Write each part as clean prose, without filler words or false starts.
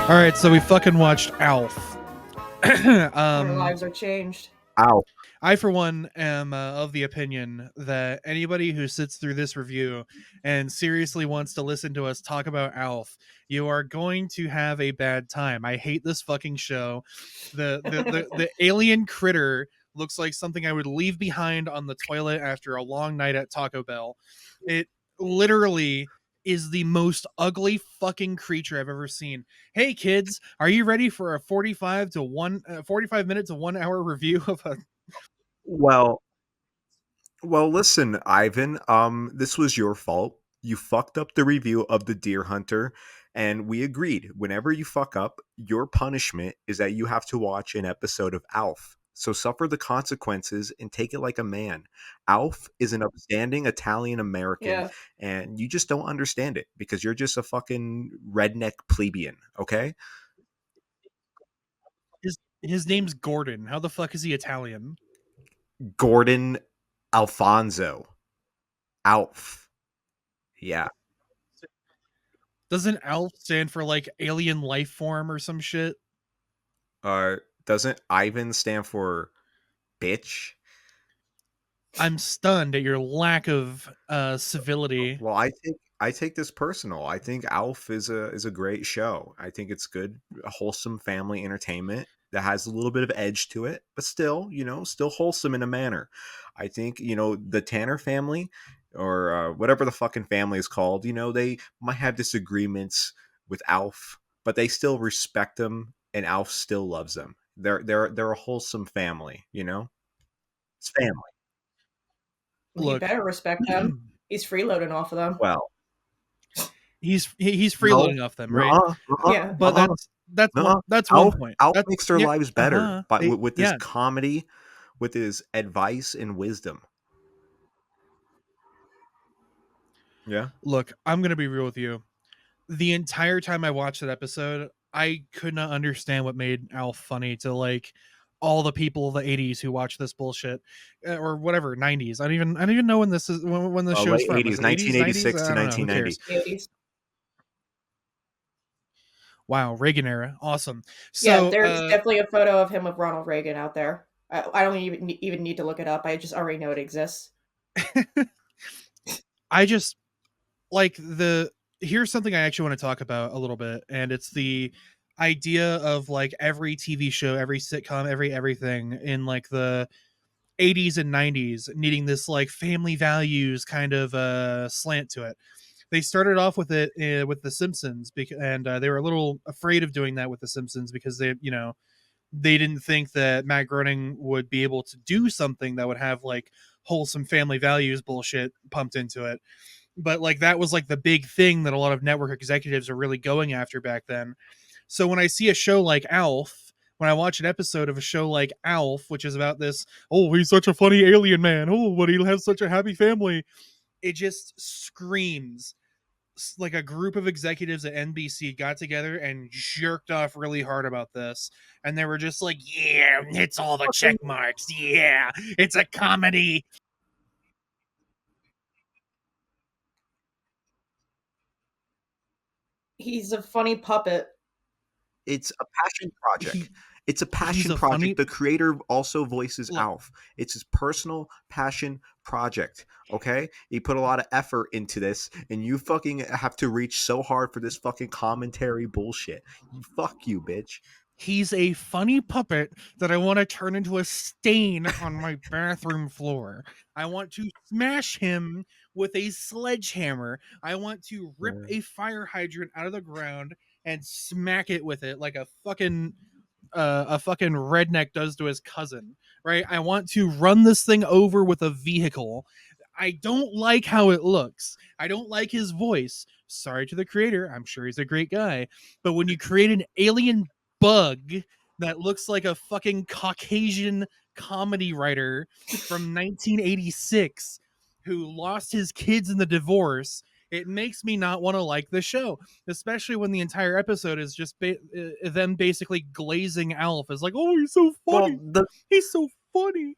All right, so we fucking watched Alf. Our lives are changed. Ow. I, for one, am of the opinion that anybody who sits through this review and seriously wants to listen to us talk about Alf, you are going to have a bad time. I hate this fucking show. The alien critter looks like something I would leave behind on the toilet after a long night at Taco Bell. It literally is the most ugly fucking creature I've ever seen. Hey kids, are you ready for a 45 minute to 1 hour review of a Well, listen, Ivan. This was your fault. You fucked up the review of the Deer Hunter, and we agreed. Whenever you fuck up, your punishment is that you have to watch an episode of Alf. So suffer the consequences and take it like a man. Alf is an upstanding Italian American, Yeah. and you just don't understand it because you're just a fucking redneck plebeian. Okay. his name's Gordon. How the fuck is he Italian? Gordon Alfonso. Alf. Yeah. Doesn't Alf stand for like alien life form or some shit? Doesn't Ivan stand for bitch? I'm stunned at your lack of civility. Well, I take this personal. I think Alf is a great show. I think it's good, wholesome family entertainment that has a little bit of edge to it, but still, still wholesome in a manner. I think, the Tanner family or whatever the fucking family is called, they might have disagreements with Alf, but they still respect him and Alf still loves them. They're a wholesome family, It's family. You Look, better respect them. He's freeloading off of them. Well, he's freeloading off them, right? Yeah. But that's one point. Alf That's, makes their lives better with his yeah. comedy, with his advice and wisdom. Yeah. Look, I'm gonna be real with you. The entire time I watched that episode, I could not understand what made Alf funny to like all the people of the 80s who watch this bullshit or whatever 90s. I don't even know when this is when the show's Late from. 80s, 1986 to 1990. 80s. Wow, Reagan era, awesome. So Yeah, there's definitely a photo of him with Ronald Reagan out there. I don't even need to look it up. I just already know it exists. I just like here's something I actually want to talk about a little bit, and it's the idea of like every TV show, every sitcom, everything in like the 80s and 90s needing this like family values kind of slant to it. They started off with it with the Simpsons and they were a little afraid of doing that with the Simpsons because they didn't think that Matt Groening would be able to do something that would have like wholesome family values bullshit pumped into it. But like that was like the big thing that a lot of network executives are really going after back then. So when I see a show like Alf, when I watch an episode of a show like Alf, which is about this, oh, he's such a funny alien man, oh, but he has such a happy family, it just screams like a group of executives at NBC got together and jerked off really hard about this. And they were just like, yeah, it's all the check marks. Yeah, it's a comedy. He's a funny puppet. It's a passion project. It's a passion project. The creator also voices Alf. It's his personal passion project. Okay? He put a lot of effort into this, and you fucking have to reach so hard for this fucking commentary bullshit. Fuck you, bitch. He's a funny puppet that I want to turn into a stain on my bathroom floor. I want to smash him with a sledgehammer. I want to rip a fire hydrant out of the ground and smack it with it like a fucking redneck does to his cousin, right? I want to run this thing over with a vehicle. I don't like how it looks. I don't like his voice. Sorry to the creator. I'm sure he's a great guy. But when you create an alien bug that looks like a fucking Caucasian comedy writer from 1986 who lost his kids in the divorce, it makes me not want to like the show, especially when the entire episode is just them basically glazing Alf as like, oh, he's so funny. He's so funny.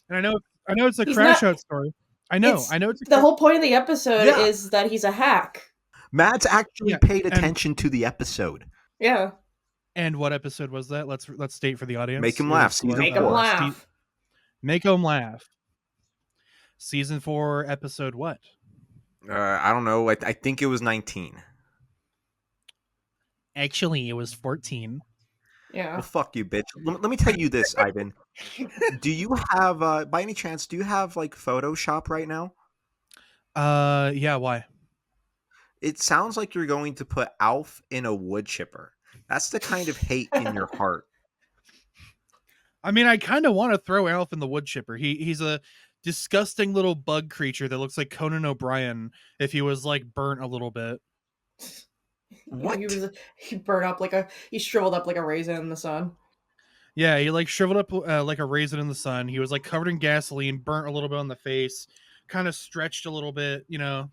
And I know it's a crash out story. I know it's the whole point of the episode is that he's a hack. Matt's actually paid attention to the episode. Yeah. And what episode was that? Let's state for the audience. Make him It laugh. was what? Season Make them 4. laugh. Make 'em laugh. Season 4, episode what? I don't know. I think it was 19. Actually, it was 14. Yeah. Well, fuck you, bitch. Let me tell you this, Ivan. Do you have, by any chance, do you have like Photoshop right now? Yeah, why? It sounds like you're going to put Alf in a wood chipper. That's the kind of hate in your heart. I mean, I kind of want to throw Alf in the wood chipper. He's a disgusting little bug creature that looks like Conan O'Brien if he was like burnt a little bit. Yeah, What? he shriveled up like a raisin in the sun. Yeah, he like shriveled up like a raisin in the sun. He was like covered in gasoline, burnt a little bit on the face, kind of stretched a little bit, you know,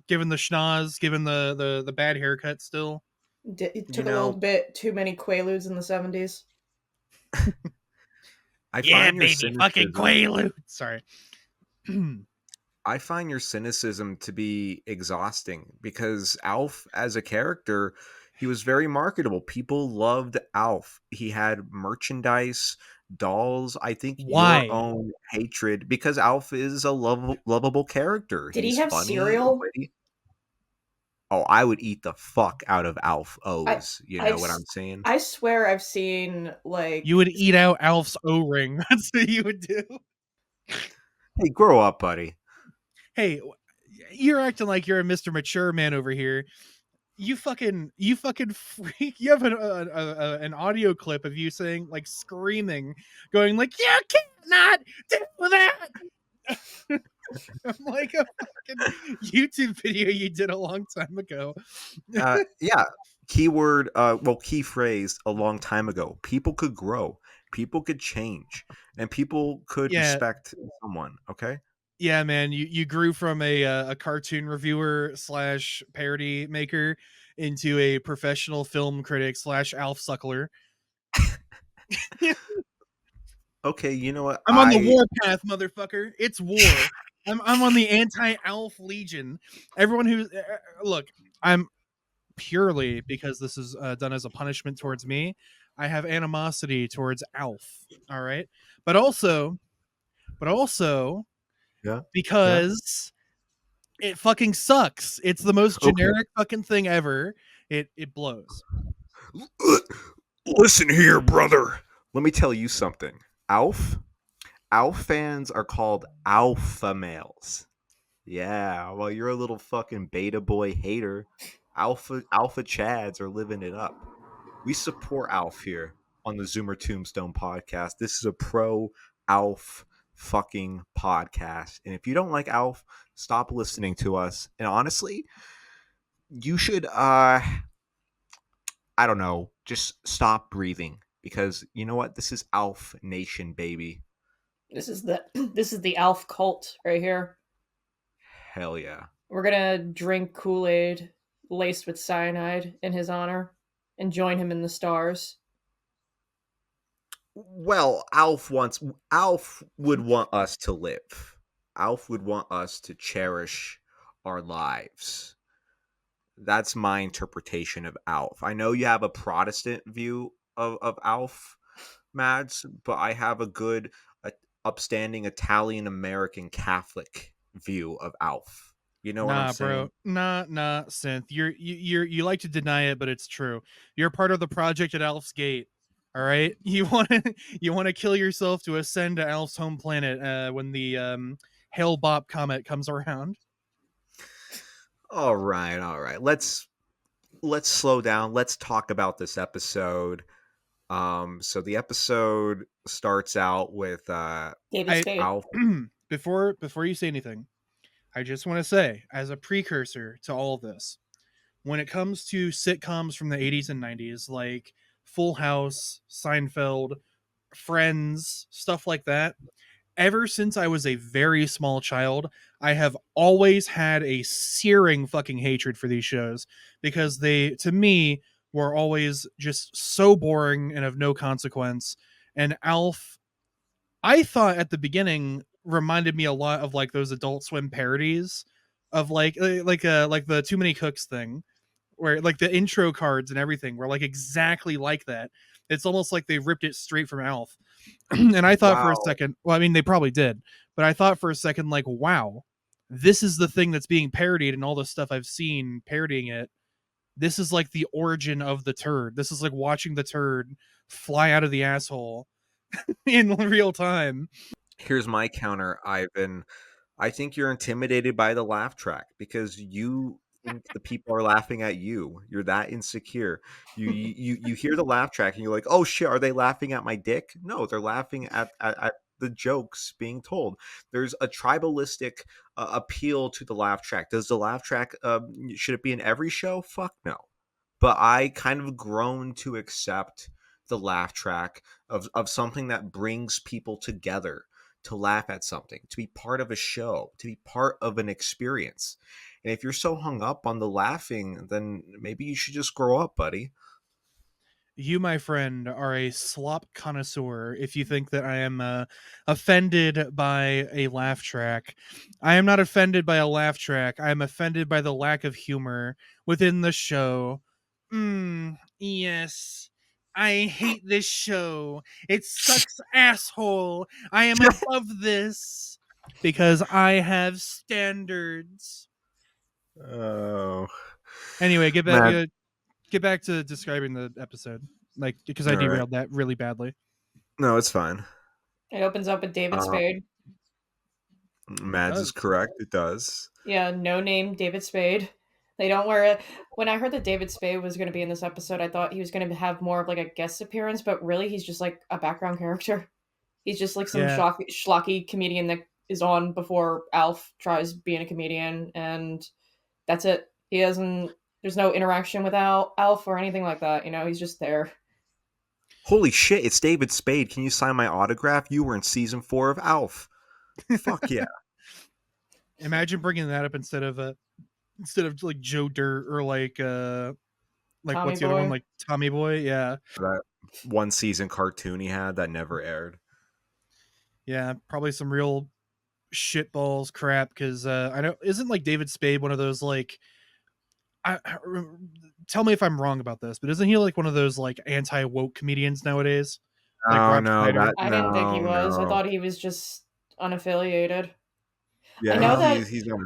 given the schnoz, given the bad haircut still. It You took a little know, bit too many Quaaludes in the 70s. I Yeah, find your baby, fucking cynicism. Quaalude. Sorry. I find your cynicism to be exhausting because Alf, as a character, he was very marketable. People loved Alf. He had merchandise, dolls. I think your Why? own hatred, because Alf is a lovable character. Did he He's have funny, cereal? witty. Oh, I would eat the fuck out of Alf I O's. You know I've what s- I'm saying? I swear I've seen like You would eat out Alf's O-ring. That's what you would do. Hey, grow up, buddy. Hey, you're acting like you're a Mr. Mature man over here. You fucking freak. You have an audio clip of you saying like screaming, going like, "You cannot do that." I'm like a fucking YouTube video you did a long time ago. Yeah. Key phrase a long time ago. People could grow, people could change, and people could Yeah, respect someone. Okay. yeah, man. You grew from a cartoon reviewer slash parody maker into a professional film critic slash Alf suckler. Okay. You know what? I'm on the war path, motherfucker. It's war. I'm on the anti-Alf Legion. Everyone who look, I'm purely because this is done as a punishment towards me. I have animosity towards Alf. All right, but also, but also Yeah. Yeah. because it fucking sucks. It's the most Okay. generic fucking thing ever. It blows. Listen here, brother. Let me tell you something. Alf. Alf fans are called alpha males. Yeah, well, you're a little fucking beta boy hater. Alpha Chads are living it up. We support Alf here on the Zoomer Tombstone podcast. This is a pro Alf fucking podcast. And if you don't like Alf, stop listening to us. And honestly, you should I don't know, just stop breathing because you know what? This is Alf Nation, baby. this is the Alf cult right here. Hell yeah. We're gonna drink Kool-Aid laced with cyanide in his honor and join him in the stars. Well, Alf would want us to live. Alf would want us to cherish our lives. That's my interpretation of Alf. I know you have a Protestant view of Alf, Mads, but I have a good, upstanding Italian American Catholic view of Alf. You know what I'm Nah, saying? bro. Nah, synth. You like to deny it, but it's true. You're part of the project at Alf's Gate. All right. You want to kill yourself to ascend to Alf's home planet when the Hale Bopp comet comes around. All right, all right. Let's slow down. Let's talk about this episode. So the episode starts out with David I Spade. Alf. before you say anything, I just want to say, as a precursor to all this, when it comes to sitcoms from the 80s and 90s, like Full House, Seinfeld, Friends, stuff like that, ever since I was a very small child, I have always had a searing fucking hatred for these shows because they, to me, were always just so boring and of no consequence. And Alf, I thought at the beginning reminded me a lot of like those Adult Swim parodies of like the Too Many Cooks thing, where like the intro cards and everything were like exactly like that. It's almost like they ripped it straight from Alf. And I thought for a Wow. second, well, I mean, they probably did, but I thought for a second, like, wow, this is the thing that's being parodied and all the stuff I've seen parodying it. This is like the origin of the turd. This is like watching the turd fly out of the asshole in real time. Here's my counter, Ivan. I think you're intimidated by the laugh track because you think the people are laughing at you. You're that insecure. You hear the laugh track and you're like, "Oh shit, are they laughing at my dick?" No, they're laughing at the jokes being told. There's a tribalistic appeal to the laugh track. Does the laugh track should it be in every show? Fuck no. But I kind of grown to accept the laugh track of something that brings people together to laugh at something, to be part of a show, to be part of an experience. And if you're so hung up on the laughing, then maybe you should just grow up, buddy. You, my friend, are a slop connoisseur if you think that I am offended by a laugh track. I am not offended by a laugh track. I am offended by the lack of humor within the show. Yes. I hate this show. It sucks, asshole. I am above this because I have standards. Oh, Anyway, man. get back to describing the episode, like because I All right. derailed that really badly. No, it's fine. It opens up with David Uh, Spade. It Mads is does. correct. It does. Yeah, no name David Spade. They don't wear it. When I heard that David Spade was going to be in this episode, I thought he was going to have more of like a guest appearance, but really he's just like a background character. He's just like some Yeah, schlocky comedian that is on before Alf tries being a comedian, and that's it. He doesn't. There's no interaction with Alf or anything like that. You know, he's just there. Holy shit! It's David Spade. Can you sign my autograph? You were in season 4 of Alf. Fuck yeah! imagine bringing that up instead of like Joe Dirt or like Tommy what's the other one, Boy. like Tommy Boy. Yeah, That one season cartoon he had that never aired. yeah, probably some real shitballs crap. Because I know isn't like David Spade one of those like I tell me if I'm wrong about this, but isn't he like one of those like anti woke comedians nowadays, like Oh Rob no, Schneider? I didn't think he was. I no. thought he was just unaffiliated. I Yeah, know Oh, that he's not.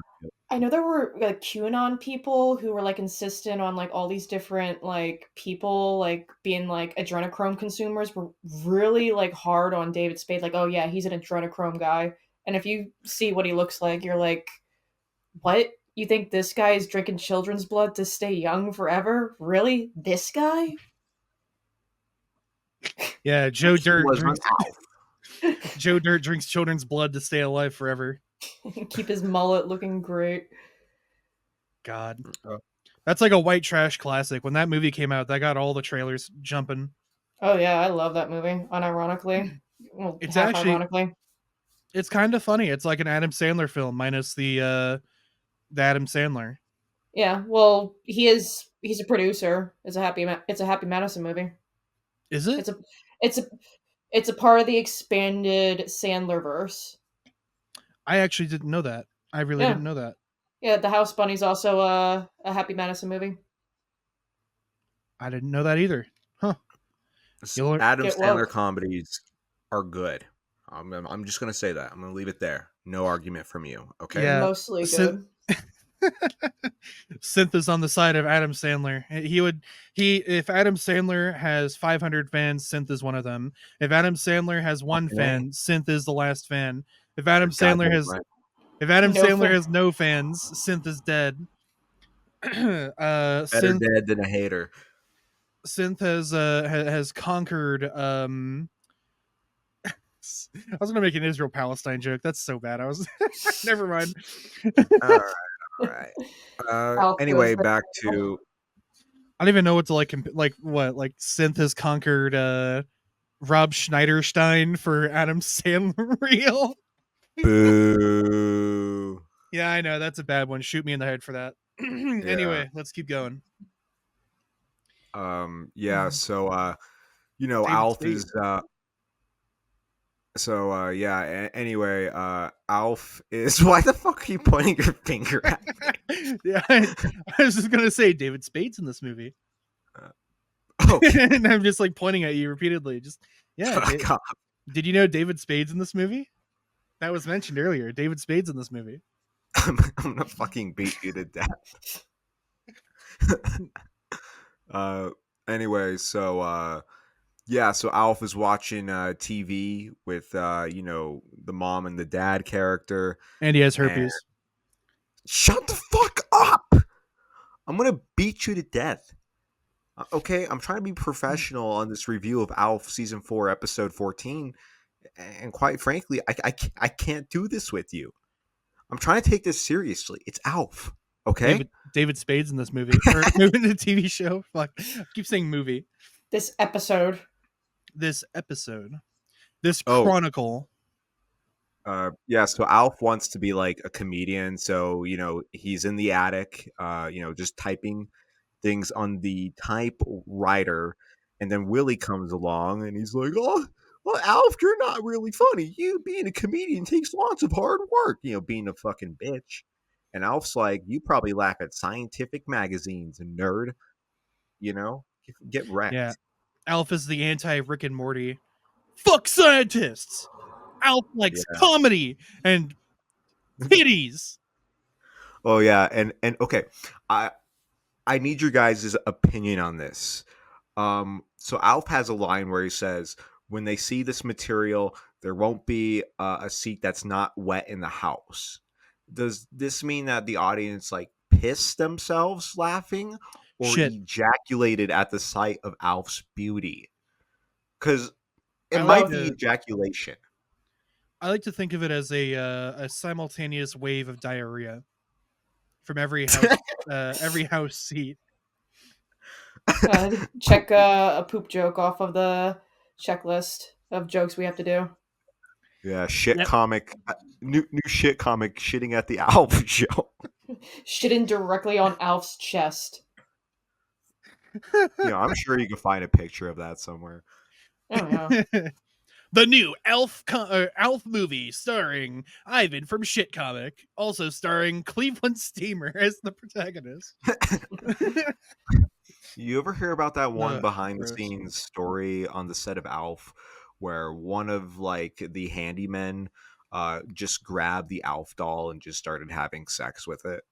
I know there were like QAnon people who were like insistent on like all these different like people like being like adrenochrome consumers were really like hard on David Spade. Like, oh yeah, he's an adrenochrome guy. And if you see what he looks like, you're like, what? You think this guy is drinking children's blood to stay young forever? Really? This guy? yeah, Joe He Dirt was on drinks Joe Dirt drinks children's blood to stay alive forever. Keep his mullet looking great. God, Alf. that's like a white trash classic. When that movie came out, that got all the trailers jumping. Oh yeah, I love that movie. Unironically. Well, It's half actually ironically. it's kind of funny. It's like an Adam Sandler film minus the Adam Sandler. Yeah, well, he's a producer. It's a Happy Madison movie. Is it? It's a it's a it's a part of the expanded Sandler verse. I actually didn't know that. I really Yeah. didn't know that. Yeah, the House Bunny's also a Happy Madison movie. I didn't know that either. Huh. You learn. Adam Get Sandler woke. comedies are good. I'm just gonna say that. I'm gonna leave it there. No argument from you. Okay. Yeah. Mostly Synth, good. Synth is on the side of Adam Sandler. He if Adam Sandler has 500 fans, Synth is one of them. If Adam Sandler has one Fucking A. fan, Synth is the last fan. If Adam You're Sandler goddamn has right. if Adam No Sandler fan. has no fans, Synth is dead. Better Synth dead than a hater. has conquered I was gonna make an Israel Palestine joke. That's so bad. I was never mind. All right. All right. Alf goes Anyway, back to I don't even know what to like what like Synth has conquered Rob Schneiderstein for Adam Sandler reel. boo. Yeah, I know that's a bad one. Shoot me in the head for that. Yeah. Anyway, let's keep going. Yeah. So David Alf Spade. is anyway, Alf is why the fuck are you pointing your finger at me? Yeah, I was just gonna say David Spade's in this movie, Okay. and I'm just like pointing at you repeatedly. Just yeah, God, did you know David Spade's in this movie? That was mentioned earlier. David Spade's in this movie. I'm gonna fucking beat you to death. uh, anyway, yeah, so Alf is watching TV with the mom and the dad character, And he has and herpes. shut the fuck up! I'm gonna beat you to death. Okay, I'm trying to be professional on this review of Alf season 4, episode 14, and quite frankly, I can't do this with you. I'm trying to take this seriously. It's Alf, okay? David Spade's in this movie or in the TV show. Fuck, I keep saying movie. This episode. This episode, this Oh, chronicle. yeah, so Alf wants to be like a comedian, so he's in the attic, just typing things on the typewriter, and then Willie comes along and he's like, "Oh, well, Alf, you're not really funny. You being a comedian takes lots of hard work, being a fucking bitch." And Alf's like, "You probably laugh at scientific magazines, nerd. Get Yeah, wrecked." Alf is the anti Rick and Morty. Fuck scientists. Alf likes Yeah. comedy and titties. Oh yeah, and okay, I need your guys' opinion on this. So Alf has a line where he says, "When they see this material, there won't be a seat that's not wet in the house." Does this mean that the audience like pissed themselves laughing, or Shit. ejaculated at the sight of Alf's beauty? Because it I like might be to ejaculation. I like to think of it as a simultaneous wave of diarrhea from every house seat. Check a poop joke off of the checklist of jokes we have to do. Yeah, shit Yep. comic, new shit comic shitting at the Alf show. Shitting directly on Alf's chest. I'm sure you can find a picture of that somewhere. Oh yeah. The new Alf movie starring Ivan from Shit Comic, also starring Cleveland Steamer as the protagonist. You ever hear about that one Ugh, behind the gross. scenes story on the set of Alf where one of like the handymen just grabbed the Alf doll and just started having sex with it?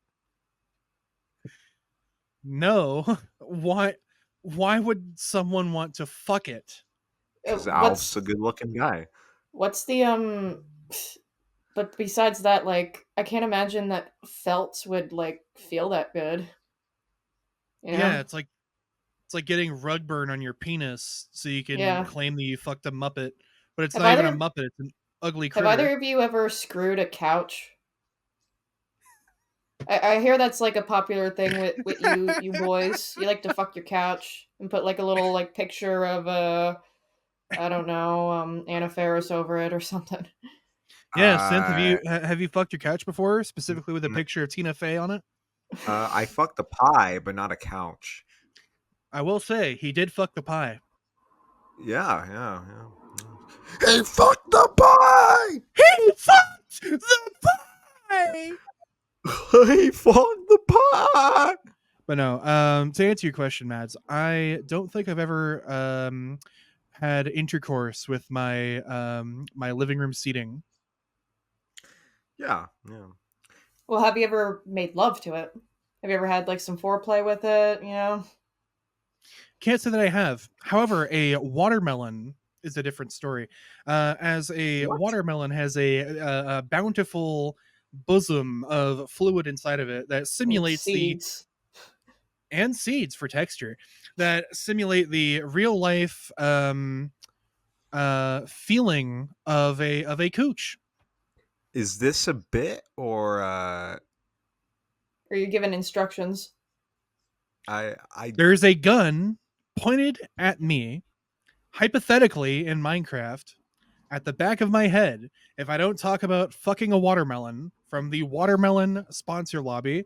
No, why would someone want to fuck it? Because Alf's What's a good looking guy. what's the But besides that, like, I can't imagine that felt would like feel that good. You Yeah, know? it's like getting rug burn on your penis so you can Yeah. claim that you fucked a Muppet, but it's Have not even a either Muppet, it's an ugly have critter. either of you ever screwed a couch? I hear that's like a popular thing with you boys. You like to fuck your couch and put like a little like picture of I don't know, Anna Faris over it or something. Yeah, Synth, Uh, have you fucked your couch before, n- specifically with a n- picture of Tina Fey on it? I fucked a pie, but not a couch. I will say he did fuck the pie. Yeah, yeah, yeah. He fucked the pie! He fucked the pie. He fucked the pie! But no, to answer your question, Mads, I don't think I've ever had intercourse with my living room seating. Yeah, yeah. Well, have you ever made love to it? Have you ever had like some foreplay with it? You know? Can't say that I have. However, a watermelon is a different story. As a What? watermelon has a bountiful bosom of fluid inside of it that And simulates the seeds. and seeds for texture that simulate the real life feeling of a cooch. Is this a bit or Are you given instructions? I There's a gun pointed at me, hypothetically in Minecraft, at the back of my head if I don't talk about fucking a watermelon from the watermelon sponsor lobby.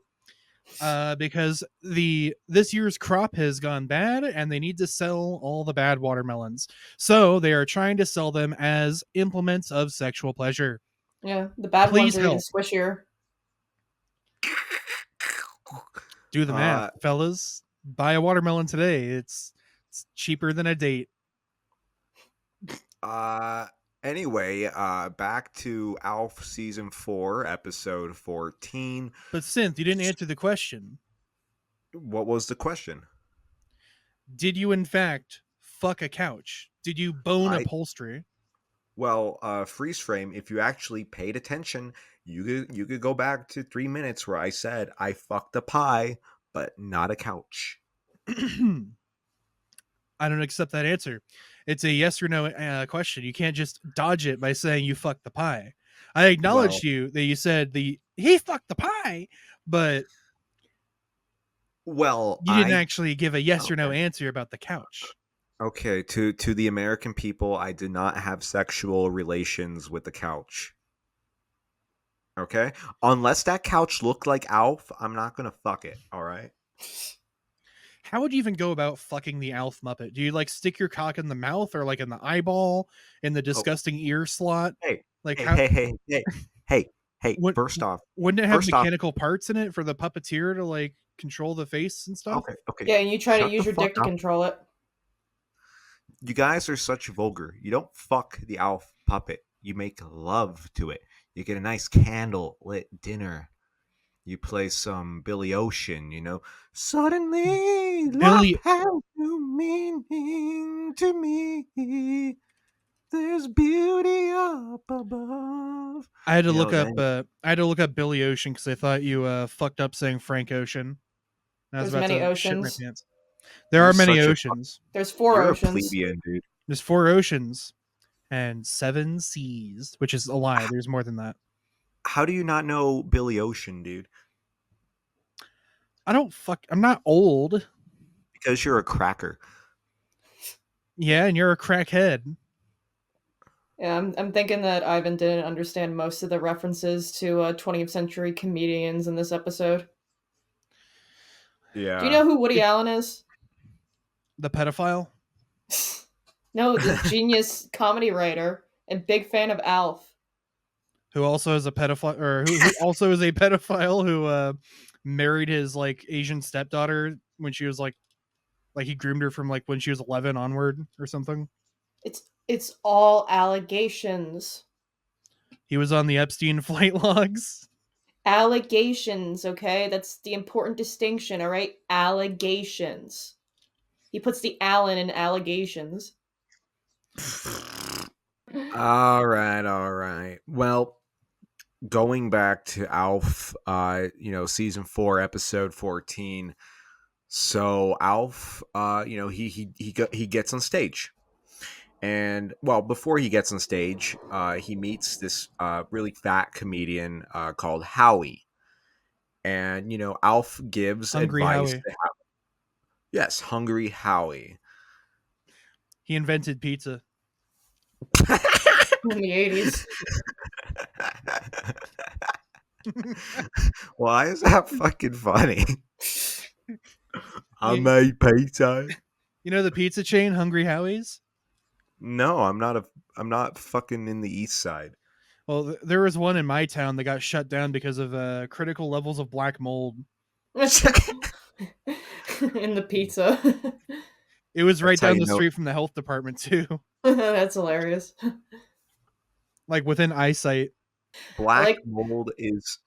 Because this year's crop has gone bad and they need to sell all the bad watermelons. So they are trying to sell them as implements of sexual pleasure. Yeah, the bad ones Please are even help. squishier. Do the math, Uh, fellas. Buy a watermelon today. It's cheaper than a date. uh, anyway, back to Alf season 4, episode 14. But Synth, you didn't answer the question. What was the question? Did you in fact fuck a couch? Did you bone I upholstery? Well, freeze frame. If you actually paid attention, you could go back to 3 minutes where I said I fucked a pie, but not a couch. I don't accept that answer. It's a yes or no question. You can't just dodge it by saying you fucked the pie. I acknowledged Well, you that you said he fucked the pie, but well, you didn't I actually give a yes or no okay. answer about the couch. Okay, to the American people, I did not have sexual relations with the couch. Okay? Unless that couch looked like Alf, I'm not gonna fuck it, all right? How would you even go about fucking the Alf Muppet? Do you like stick your cock in the mouth or like in the eyeball, in the Oh, disgusting ear slot? hey, Like hey, how hey, hey, hey, hey, hey, would first off, wouldn't it have first off, mechanical parts in it for the puppeteer to like control the face and stuff? okay, okay, Yeah, and you try to shut the use your fuck dick to up. control it. You guys are such vulgar. You don't fuck the Alf puppet. You make love to it. You get a nice candle lit dinner. You play some Billy Ocean, Suddenly, life Billy, has new meaning to me. There's beauty up above. Then I had to look up Billy Ocean because I thought you fucked up saying Frank Ocean. I was There's about many to shit my oceans. pants. There you're are many such a oceans. There's 4 you're a oceans. plebeian, dude. There's 4 oceans and 7 seas, which is a lie. There's more than that. How do you not know Billy Ocean, dude? I'm not old. Because you're a cracker. Yeah, and you're a crackhead. Yeah, I'm thinking that Ivan didn't understand most of the references to 20th century comedians in this episode. Do you Yeah. know who Woody Allen is? The pedophile No, the genius comedy writer and big fan of Alf. who also is a pedophile, or who also is a pedophile who married his like Asian stepdaughter when she was like he groomed her from like when she was 11 onward or something. It's all allegations. He was on the Epstein flight logs. Allegations, okay? That's the important distinction, all right? Allegations. He puts the Allen in allegations. All right, all right. Well, going back to Alf, season 4, episode 14. So Alf, he gets on stage, and well, before he gets on stage, he meets this really fat comedian called Howie, and Alf gives Hungry advice Howie. to yes, hungry Howie. He invented pizza. In the 80s. Why is that fucking funny? I you, made pizza. you know the pizza chain Hungry Howie's? No, I'm not fucking in the East Side. Well, there was one in my town that got shut down because of critical levels of black mold. In the pizza. It was right That's how down you the know street from the health department too, That's hilarious. like within eyesight. I black like mold is.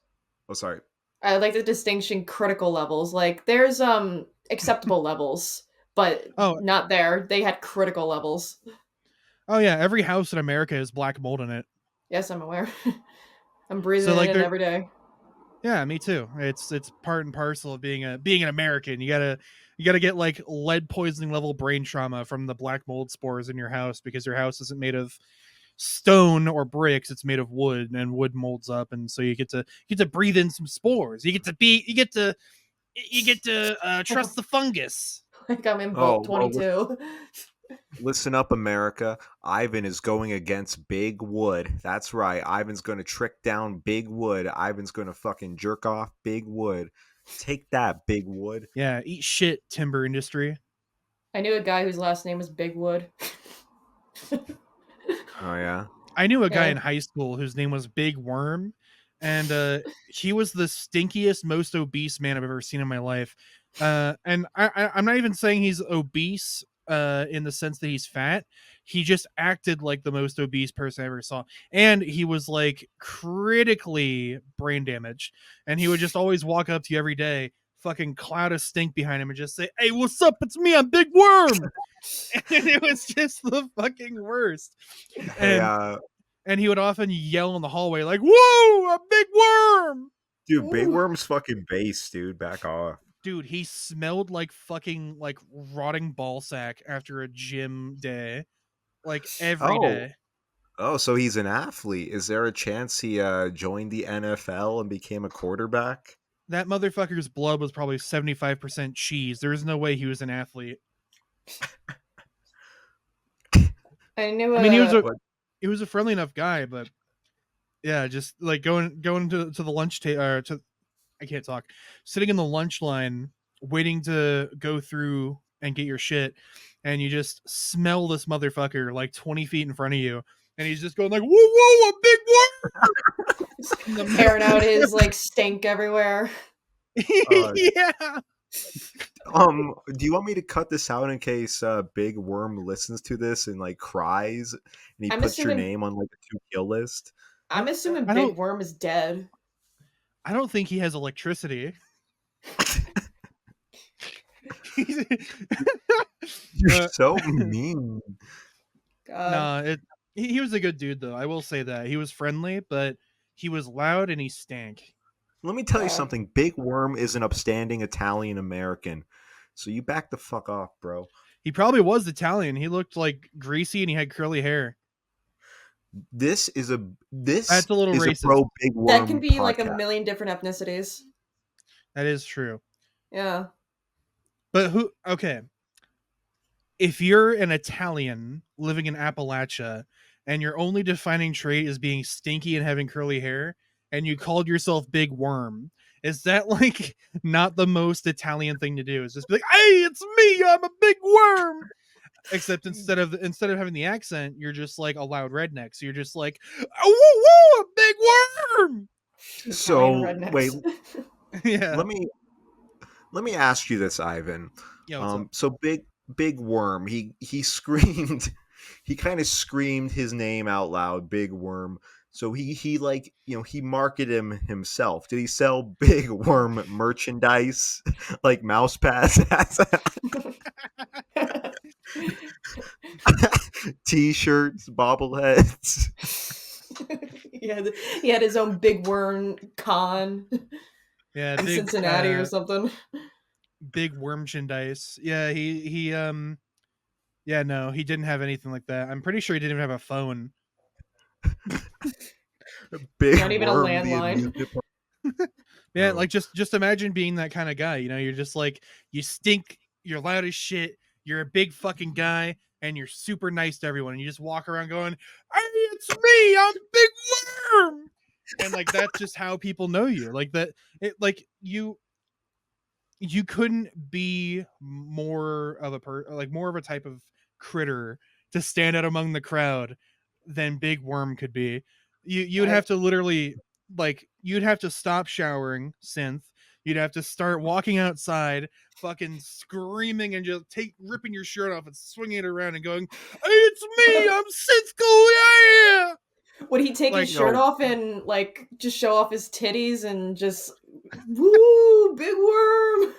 Oh, sorry. I like the distinction critical levels. Like there's acceptable levels, but Oh, not there. They had critical levels. oh yeah, every house in America has black mold in it. Yes, I'm aware. I'm breathing So it like in there, every day. yeah, me too. It's part and parcel of being an American. You gotta get like lead poisoning level brain trauma from the black mold spores in your house because your house isn't made of stone or bricks. It's made of wood, and wood molds up, and so you get to breathe in some spores. You get to trust the fungus. Like I'm in Vault Oh well, 22. listen up, America. Ivan is going against Big Wood. That's right. Ivan's going to trick down Big Wood. Ivan's going to fucking jerk off Big Wood. Take that, Big Wood. Yeah, eat shit, timber industry. I knew a guy whose last name was Bigwood. Oh yeah. I knew a guy Yeah. in high school whose name was Big Worm, and he was the stinkiest, most obese man I've ever seen in my life. And I'm not even saying he's obese in the sense that he's fat. He just acted like the most obese person I ever saw, and he was like critically brain damaged. And he would just always walk up to you every day, fucking cloud of stink behind him, and just say, "Hey, what's up? It's me, I'm Big Worm." And it was just the fucking worst. Hey, And he would often yell in the hallway like, "Whoa, a big worm!" dude, Big Ooh. Worm's fucking base, dude. Back off. Dude, he smelled like fucking like rotting ball sack after a gym day, like every Oh, day. oh, so he's an athlete. Is there a chance he joined the NFL and became a quarterback? That motherfucker's blood was probably 75% cheese. There is no way he was an athlete. I knew I mean, What? he was a friendly enough guy, but yeah, just like going to the lunch table, to I can't talk. Sitting in the lunch line, waiting to go through and get your shit, and you just smell this motherfucker like 20 feet in front of you, and he's just going like, "Whoa, whoa, a big one!" airing out his like stink everywhere. Uh, Yeah. do you want me to cut this out in case Big Worm listens to this and like cries and he I'm puts your assuming name on like a to kill list? I'm I, assuming I Big don't. Worm is dead. I don't think he has electricity. You're uh, so mean. God. nah, he was a good dude though. I will say that he was friendly, but he was loud and he stank. Let me tell you God. something. Big Worm is an upstanding Italian American. So you back the fuck off, bro. He probably was Italian. He looked like greasy and he had curly hair. This is a this That's a little is a racist. pro Big That can Worm be like a podcast. million different ethnicities. That is true. Yeah. But who? Okay, if you're an Italian living in Appalachia and your only defining trait is being stinky and having curly hair, and you called yourself Big Worm, is that like not the most Italian thing to do? Is just be like, "Hey, it's me, I'm a big worm." Except instead of having the accent, you're just like a loud redneck. So you're just like, "Oh, woo, woo, a big worm." Italian So wait, rednecks. Yeah. let me let me ask you this, Ivan. Yeah. What's up? So Big Worm, he screamed, he kind of screamed his name out loud, Big Worm. So he like he marketed him himself. Did he sell Big Worm merchandise like mouse pads, t-shirts, bobbleheads? He had his own Big Worm con Yeah. in Cincinnati or something. Big wormerchandise. Yeah. He. Yeah. No, he didn't have anything like that. I'm pretty sure he didn't even have a phone. Big Not even a Worm, the landline. amusement park. Yeah, Oh. like just imagine being that kind of guy. You're just like you stink, you're loud as shit, you're a big fucking guy, and you're super nice to everyone. And you just walk around going, "Hey, it's me, I'm Big Worm," and like that's just how people know you. Like that, it like you couldn't be more of a type of critter to stand out among the crowd than Big Worm could be. You'd I have to literally you'd have to stop showering, synth. You'd have to start walking outside, fucking screaming and just ripping your shirt off and swinging it around and going, "Hey, it's me, I'm Synth, yeah!" would he take his Like, shirt off and like just show off his titties and just woo, Big Worm?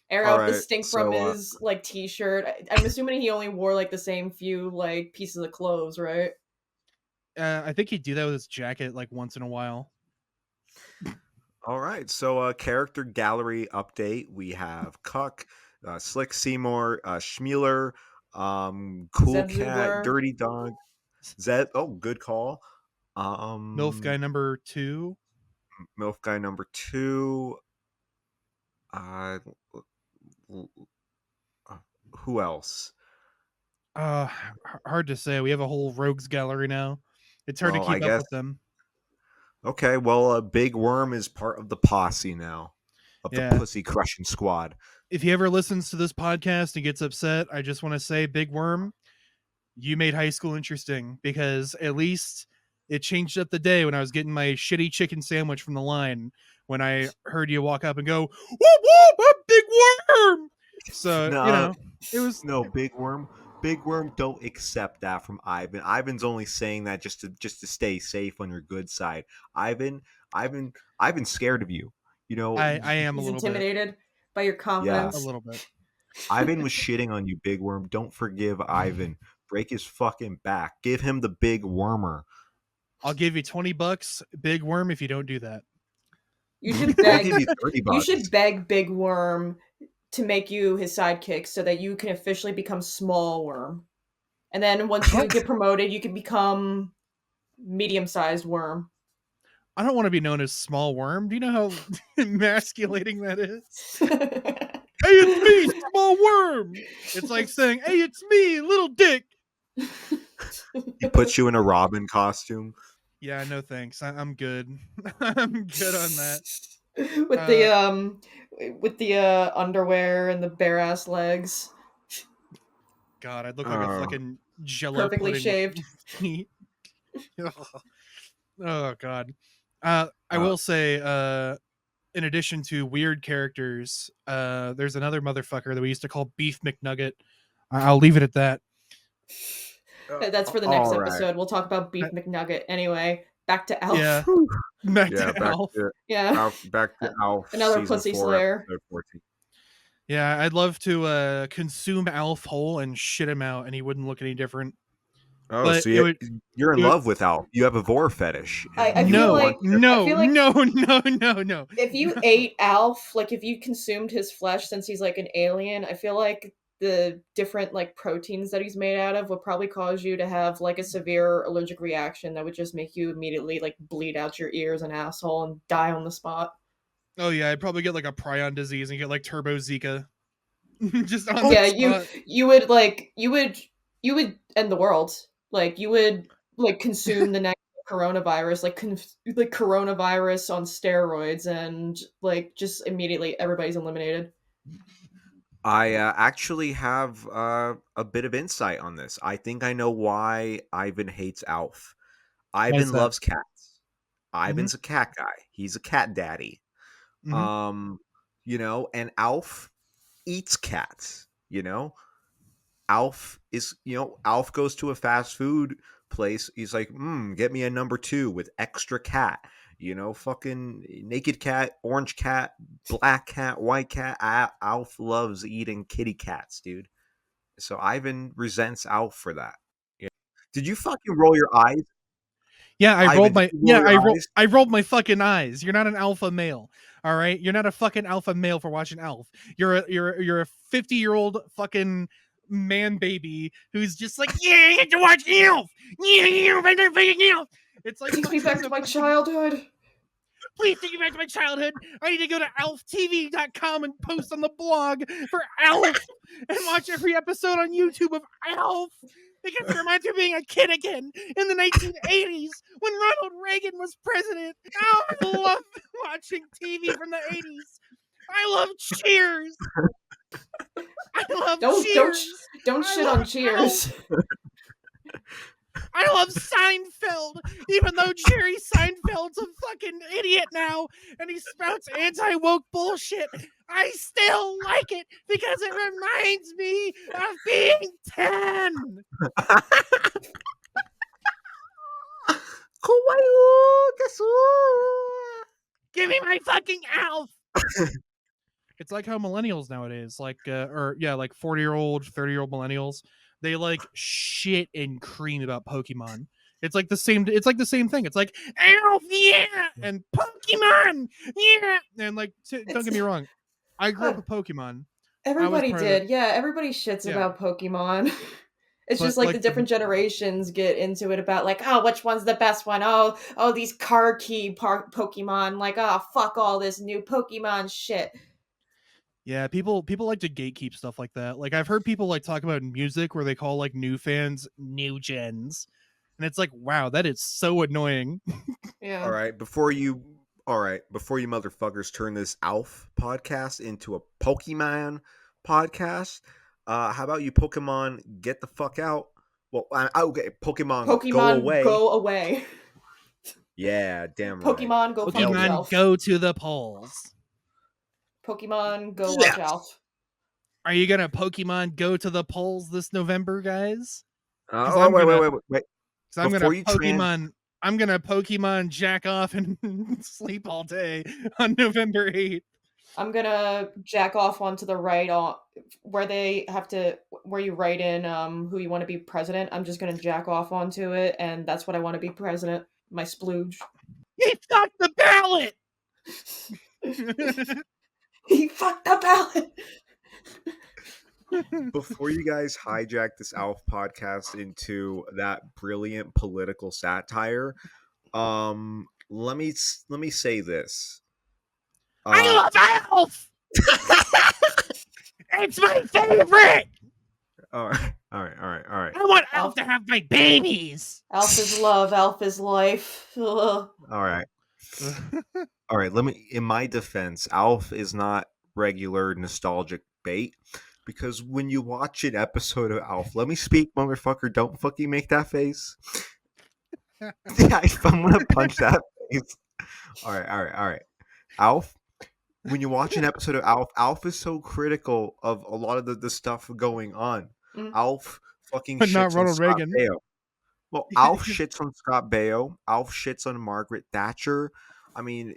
Air All out the right. stink from So his like t-shirt. I'm assuming he only wore like the same few like pieces of clothes, right? I think he'd do that with his jacket like once in a while. all right. So character gallery update. We have Cuck, Slick Seymour, Schmueller, Cool Zeb Cat, Zubler. Dirty Dog, Zed. Oh, good call. MILF guy number 2. MILF guy number 2. Uh, who else? Uh, hard to say. We have a whole rogues gallery now. It's hard to Well, I keep up guess. with them. Okay. Well, Big Worm is part of the posse now, of the Yeah. pussy crushing squad. If he ever listens to this podcast and gets upset, I just want to say, Big Worm, you made high school interesting because at least It changed up the day when I was getting my shitty chicken sandwich from the line when I heard you walk up and go, whoop whoop, a big worm. So, No, it was no, Big Worm. Big Worm, don't accept that from Ivan. Ivan's only saying that just to stay safe on your good side. Ivan, Ivan, Ivan's scared of you. You know, I am a He's little bit. intimidated by your yeah. A confidence. little bit. Ivan was shitting on you, Big Worm. Don't forgive Ivan. Break his fucking back. Give him the big wormer. I'll give you $20, big worm, if you don't do that. You should I'll give beg. you 30 You bucks. should beg Big Worm to make you his sidekick so that you can officially become Small Worm. And then once you get promoted, you can become medium-sized worm. I don't want to be known as small worm. Do you know how emasculating that is? Hey, it's me, small worm. It's like saying, hey, it's me, little dick. He puts you in a Robin costume. Yeah, no thanks. I'm good. I'm good on that. With the underwear and the bare ass legs, God, I'd look like a fucking Jello perfectly pudding shaved. with feet. Oh God. I will say, in addition to weird characters, there's another motherfucker that we used to call Beef McNugget. I'll leave it at that. That's for the next all right. episode. We'll talk about Beef McNugget. Anyway, back to Alf. Yeah. Back to Alf. Back to Alf. Another season pussy 4, slayer. episode 14. Yeah, I'd love to consume Alf whole and shit him out, and he wouldn't look any different. Oh, But so it you're in would- love with Alf. You have a vor fetish. I You feel no, like- no, I feel like- no. If you ate Alf, like if you consumed his flesh since he's like an alien, I feel like the different like proteins that he's made out of would probably cause you to have like a severe allergic reaction that would just make you immediately like bleed out your ears and asshole and die on the spot. Oh yeah, I'd probably get like a prion disease and get like turbo Zika. Just on Yeah, the spot. you would end the world. Like you would like consume the next coronavirus, like coronavirus on steroids, and like just immediately everybody's eliminated. I actually have a bit of insight on this. I think I know why Ivan hates Alf. Why is Ivan that? loves cats. Ivan's a cat guy. He's a cat daddy. Mhm. And Alf eats cats. Alf goes to a fast food place. He's like, get me a number 2 with extra cat. Fucking naked cat, orange cat, black cat, white cat. Alf loves eating kitty cats, dude. So Ivan resents Alf for that. Yeah. Did you fucking roll your eyes? Yeah, I Ivan, rolled my did you roll your eyes? I rolled my fucking eyes. You're not an alpha male, all right? You're not a fucking alpha male for watching Alf. You're a 50-year-old fucking man baby who's just like, yeah, I have to watch Alf. Yeah, fucking Alf. It's like Take me back to my childhood. please take me back to my childhood. I need to go to alftv.com and post on the blog for Alf and watch every episode on YouTube of Alf because it reminds me of being a kid again in the 1980s when Ronald Reagan was president. Oh, I love watching TV from the 80s. I love Cheers. I love Cheers. Don't I shit love on Cheers. I love Seinfeld, even though Jerry Seinfeld's a fucking idiot now and he spouts anti-woke bullshit. I still like it because it reminds me of being 10. Give me my fucking Alf. It's like how millennials nowadays, like 40-year-old, 30-year-old millennials, they like shit and cream about Pokemon. It's like the same thing. It's like Alf, yeah, and Pokemon, yeah. And like don't get me wrong, I grew up with Pokemon. Everybody part of did. Yeah, everybody shits Yeah. about Pokemon. It's But, just like like, the different generations get into it about like, oh, which one's the best one? Oh, these car key Pokemon. Like, oh, fuck all this new Pokemon shit. Yeah, people like to gatekeep stuff like that. Like I've heard people like talk about music where they call like new fans new gens. And it's like, wow, that is so annoying. Yeah. All right, before you motherfuckers turn this Alf podcast into a Pokemon podcast, how about you Pokemon get the fuck out? Well, okay, Pokemon go away. Go away. Yeah, damn right. Pokemon, go fuck Nailed it. Pokemon yourself. go to the polls. Pokemon, go watch Yes. Alf. Are you gonna Pokemon go to the polls this November, guys? Because Oh, I'm gonna, wait. because I'm gonna Before you Pokemon jack off and sleep all day on November 8th. I'm gonna jack off onto the right on where they have to where you write in who you want to be president. I'm just gonna jack off onto it, and that's what I want to be president. My splooge. He fucked the ballot. He fucked the ballot. before you guys hijack this Alf podcast into that brilliant political satire, let me say this. I love Alf. It's my favorite. All right. I want Alf Alf to have my babies. Alf is love. Alf is life. Ugh. All right. All right, in my defense, Alf is not regular nostalgic bait because when you watch an episode of Alf, let me speak, motherfucker, don't fucking make that face. Yeah, I'm gonna punch that face. All right. Alf, when you watch an episode of Alf, Alf is so critical of a lot of the stuff going on. Mm. Alf fucking But not shits on Ronald Scott Reagan. Baio. Well, Alf shits on Scott Baio. Alf shits on Margaret Thatcher. I mean,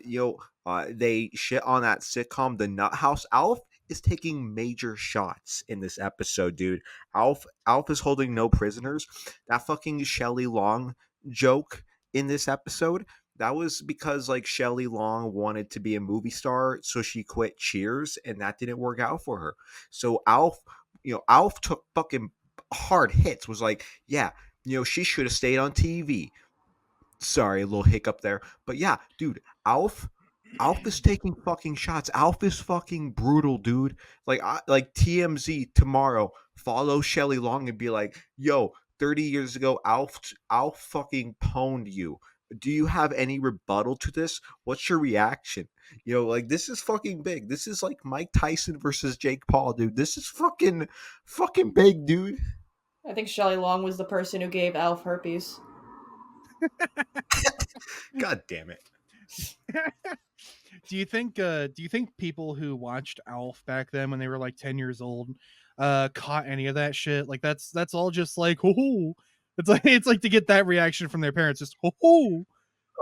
they shit on that sitcom, The Nut House. Alf is taking major shots in this episode, dude. Alf is holding no prisoners. That fucking Shelley Long joke in this episode, that was because like Shelley Long wanted to be a movie star, so she quit Cheers, and that didn't work out for her. So Alf took fucking hard hits. Was like, yeah, she should have stayed on TV. Sorry, a little hiccup there. But yeah, dude, Alf is taking fucking shots. Alf is fucking brutal, dude. Like TMZ tomorrow, follow Shelley Long and be like, yo, 30 years ago, Alf fucking pwned you. Do you have any rebuttal to this? What's your reaction? Like this is fucking big. This is like Mike Tyson versus Jake Paul, dude. This is fucking big, dude. I think Shelley Long was the person who gave Alf herpes. God damn it. Do you think people who watched Alf back then when they were like 10 years old caught any of that shit? Like that's all just like, oh, it's like to get that reaction from their parents, just oh,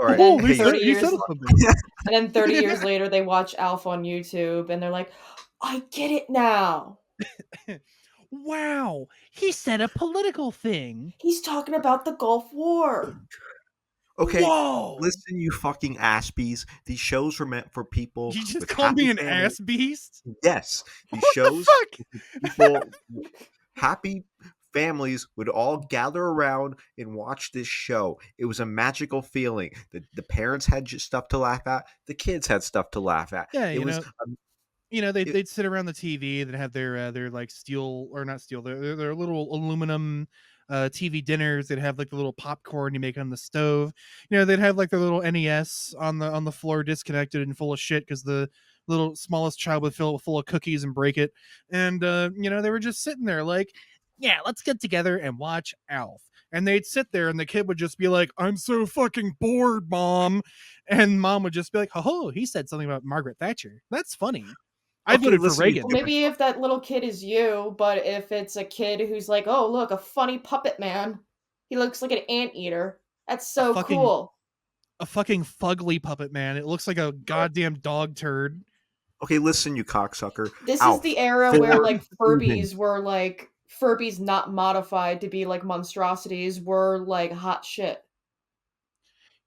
All right. And then he 30 years said something. And then 30 years later they watch Alf on YouTube and they're like, I get it now. Wow, he said a political thing. He's talking about the Gulf War. Okay, Whoa. listen, you fucking ass bees. These shows were meant for people. You just with called me happy an families. ass beast? Yes, these What shows. the fuck? People, happy families would all gather around and watch this show. It was a magical feeling. The parents had just stuff to laugh at. The kids had stuff to laugh at. Yeah, it was. They'd sit around the TV. They'd have their like steel or not steel. Their little aluminum TV dinners. They'd have like the little popcorn you make on the stove. They'd have like their little NES on the floor, disconnected and full of shit because the little smallest child would fill it full of cookies and break it. And they were just sitting there like, yeah, let's get together and watch Alf. And they'd sit there and the kid would just be like, I'm so fucking bored, Mom. And Mom would just be like, oh, he said something about Margaret Thatcher. That's funny. I voted for Reagan. Well, maybe if that little kid is you, but if it's a kid who's like, oh, look, a funny puppet man. He looks like an anteater. That's so cool. A fucking fugly puppet man. It looks like a goddamn dog turd. Okay, listen, you cocksucker. This is the era where like Furbies not modified to be like monstrosities were like hot shit.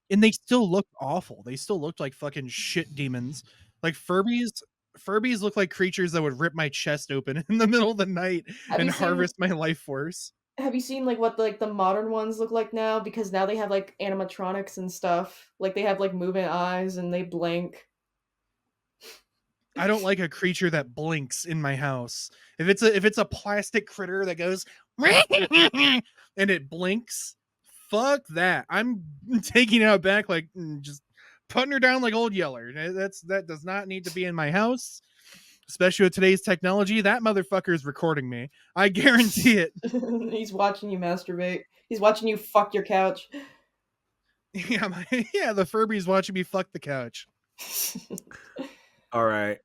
And they still looked awful. They still looked like fucking shit demons. Like Furbies look like creatures that would rip my chest open in the middle of the night and harvest my life force. Have you seen like what like the modern ones look like now? Because now they have like animatronics and stuff. Like they have like moving eyes and they blink. I don't like a creature that blinks in my house. If it's a plastic critter that goes and it blinks, fuck that. I'm taking it out back, like just putting her down like old Yeller. That does not need to be in my house, especially with today's technology. That motherfucker is recording me. I guarantee it. He's watching you masturbate. He's watching you fuck your couch. Yeah, yeah, the Furby's watching me fuck the couch. All right.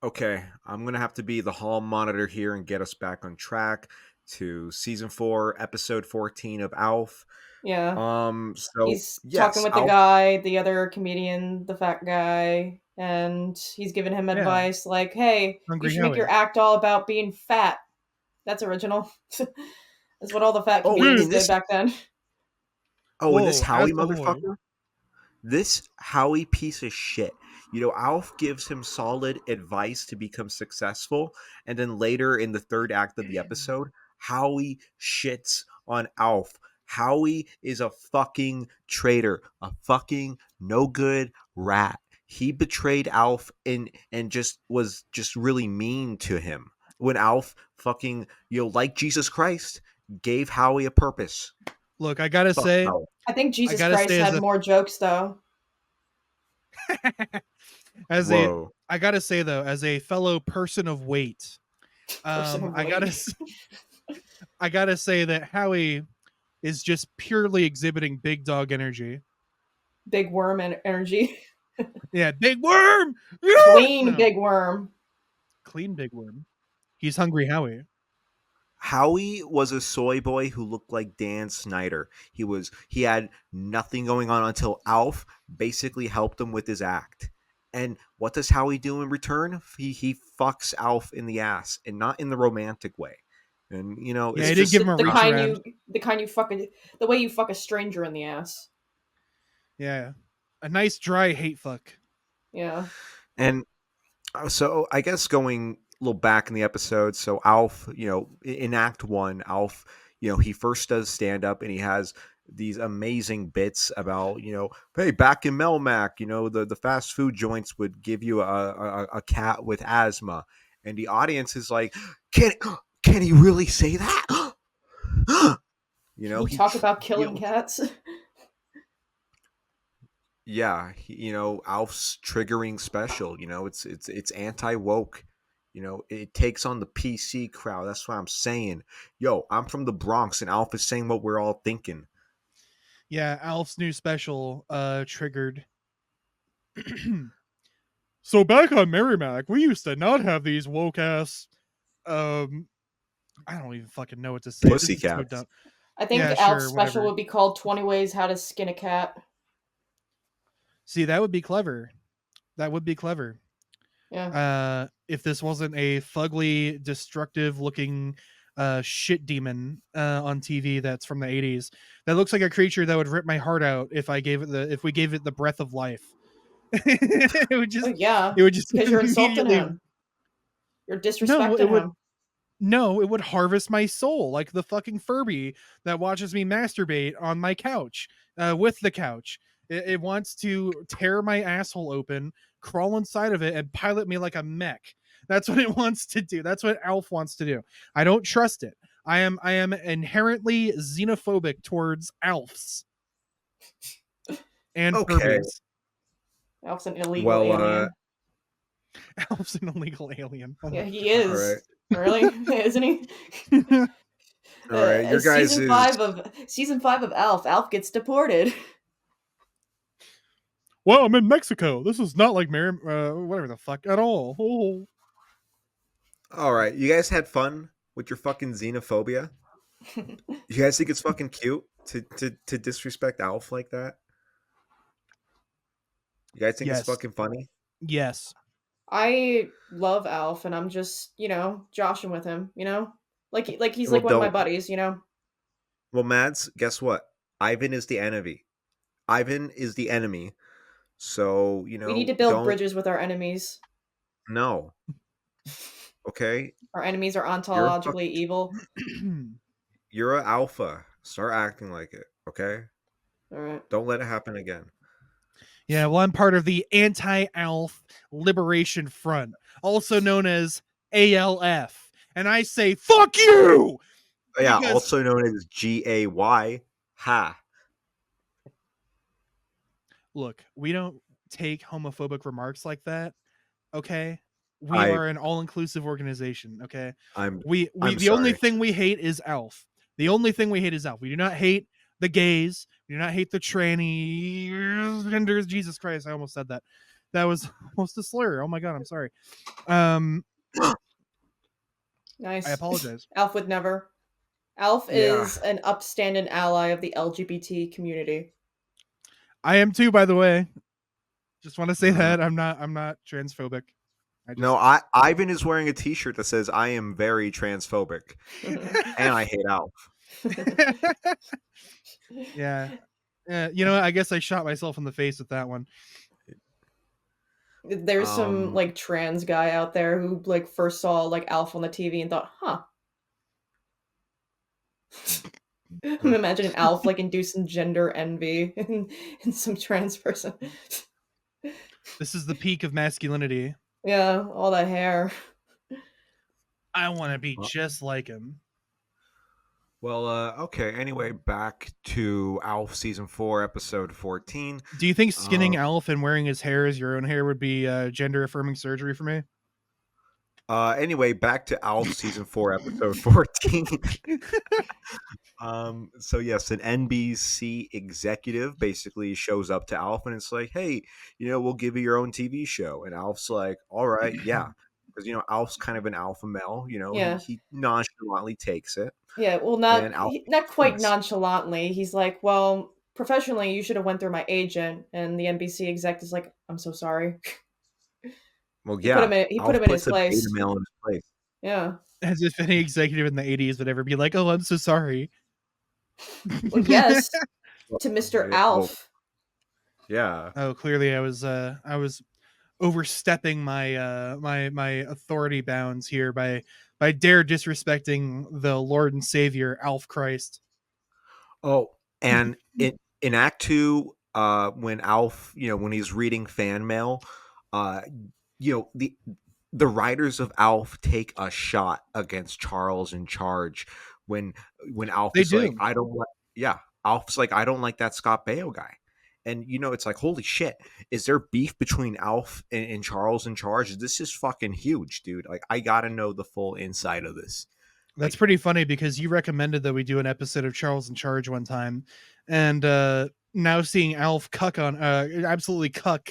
Okay. I'm gonna have to be the hall monitor here and get us back on track to season 4, episode 14 of Alf. Yeah. So He's talking yes, with the Alf. guy, the other comedian, the fat guy, and he's giving him Yeah, advice like, "Hey, you Hungry should make Howie. your act all about being fat." That's original. That's what all the fat Oh, comedians in did this. back then. Oh, in this Whoa, as Howie ahoy. motherfucker. This Howie piece of shit. Alf gives him solid advice to become successful, and then later in the third act of the episode, Howie shits on Alf. Howie is a fucking traitor, a fucking no good rat. He betrayed Alf and just was just really mean to him. When Alf fucking, like Jesus Christ, gave Howie a purpose. Look, Fuck Alf. I think I Jesus gotta Christ say, had more jokes though. as a, Whoa. I gotta say though, as a fellow person of weight, Person of I gotta, weight. I gotta say that Howie is just purely exhibiting big dog energy. Big worm energy. Yeah, big worm. Yeah! Clean No, big worm. clean big worm. He's hungry Howie. Howie was a soy boy who looked like Dan Snyder. He had nothing going on until Alf basically helped him with his act. And what does Howie do in return? He fucks Alf in the ass, and not in the romantic way. And Yeah, it's he didn't give just him a The reach kind around. you fuck the way you fuck a stranger in the ass. Yeah, a nice dry hate fuck. Yeah. and so I guess going a little back in the episode, so Alf, in Act One, Alf, he first does stand up and he has these amazing bits about, hey, back in Melmac, the fast food joints would give you a cat with asthma, and the audience is like, can can he really say that? Can you He, talk about killing know, cats? yeah, Alf's triggering special. It's anti woke. It takes on the PC crowd. That's what I'm saying. Yo, I'm from the Bronx, and Alf is saying what we're all thinking. Yeah, Alf's new special triggered. So back on Merrimack, we used to not have these woke ass um I don't even fucking know what to say. This is so Pussycats. dumb. I think Yeah, Alf's sure, special whatever. would be called 20 Ways How to Skin a Cat. See, that would be clever. That would be clever. Yeah. If this wasn't a fugly, destructive looking shit demon on TV that's from the 80s. That looks like a creature that would rip my heart out if we gave it the breath of life. it would Oh just yeah, it would just because you're insulting immediately him. You're no, disrespecting him. it would harvest my soul like the fucking Furby that watches me masturbate on my couch with the couch. It wants to tear my asshole open, crawl inside of it, and pilot me like a mech. That's what it wants to do. That's what Alf wants to do. I don't trust it. I am inherently xenophobic towards Alfs and Okay. Furbies. Alf's an illegal Well, alien. Alf's an illegal alien. Oh Yeah, my he all right. is. Really? Isn't he? god. All right. Your guys Season is. 5 of Alf. Alf gets deported. Well, I'm in Mexico. This is not like whatever the fuck at all. Oh. All right. You guys had fun with your fucking xenophobia? You guys think it's fucking cute to disrespect Alf like that? You guys think it's Yes. fucking funny? Yes. I love Alf, and I'm just, joshing with him. Like he's Well, like one of my don't. buddies. Well, Mads, guess what? Ivan is the enemy. Ivan is the enemy. So, We need to build don't. bridges with our enemies. No. Okay? Our enemies are You're a ontologically fucking. evil. You're a alpha. Start acting like it. Okay? All right. Don't let it happen again. Yeah, well, I'm part of the Anti-Alf Liberation Front, also known as ALF, and I say fuck you. Yeah, Because also known as GAY. Ha. look, we don't take homophobic remarks like that. Okay, we I are an all-inclusive organization. Okay, I'm we I'm the only sorry. thing we hate is Alf. The only thing we hate is Alf. We do not hate the gays. We do not hate the transgenders. Jesus Christ, I almost said that. That was almost a slur. Oh my god, I'm sorry. Um, I Nice. apologize. Alf would never. Alf Yeah. is an upstanding ally of the LGBT community. I am too, by the way. Just want to say Mm. that I'm not transphobic. I No, just Ivan is wearing a T-shirt that says "I am very transphobic," and I hate Alf. yeah. You know what? I guess I shot myself in the face with that one. There's some Um, like trans guy out there who like first saw like Alf on the TV and thought, huh. I'm imagining Alf like inducing gender envy in some trans person. This is the peak of masculinity. Yeah, all that hair. I want to be well, just like him. okay. Anyway, back to Alf season 4, episode 14. Do you think skinning Uh, Alf and wearing his hair as your own hair would be gender affirming surgery for me? anyway, back to Alf season 4, episode 14. So yes, an NBC executive basically shows up to Alf and it's like, hey, we'll give you your own TV show. And Alf's like, all right, yeah. Because Alf's kind of an alpha male, he, Yeah. he nonchalantly takes it. Yeah, well And Alf not quite explains, nonchalantly. He's like, "Well, professionally, you should have went through my agent." And the NBC exec is like, "I'm so sorry." well, He put yeah, him in he put Alf him in his puts a beta place. male in his place. Yeah. As if any executive in the 80s would ever be like, "Oh, I'm so sorry." Well, yes, Well, to Mr. well, Alf. yeah. Oh, clearly I was overstepping my authority bounds here by dare disrespecting the Lord and Savior Alf Christ. Oh, and in Act 2, when Alf, when he's reading fan mail, uh, the writers of Alf take a shot against Charles in Charge when Alf They is like, do. I don't like, yeah, Alf's like, I don't like that Scott Baio guy. And it's like, holy shit, is there beef between Alf and Charles in Charge? This is fucking huge, dude. Like, I gotta know the full inside of this. That's Like, pretty funny because you recommended that we do an episode of Charles in Charge one time, and now seeing Alf cuck on absolutely cuck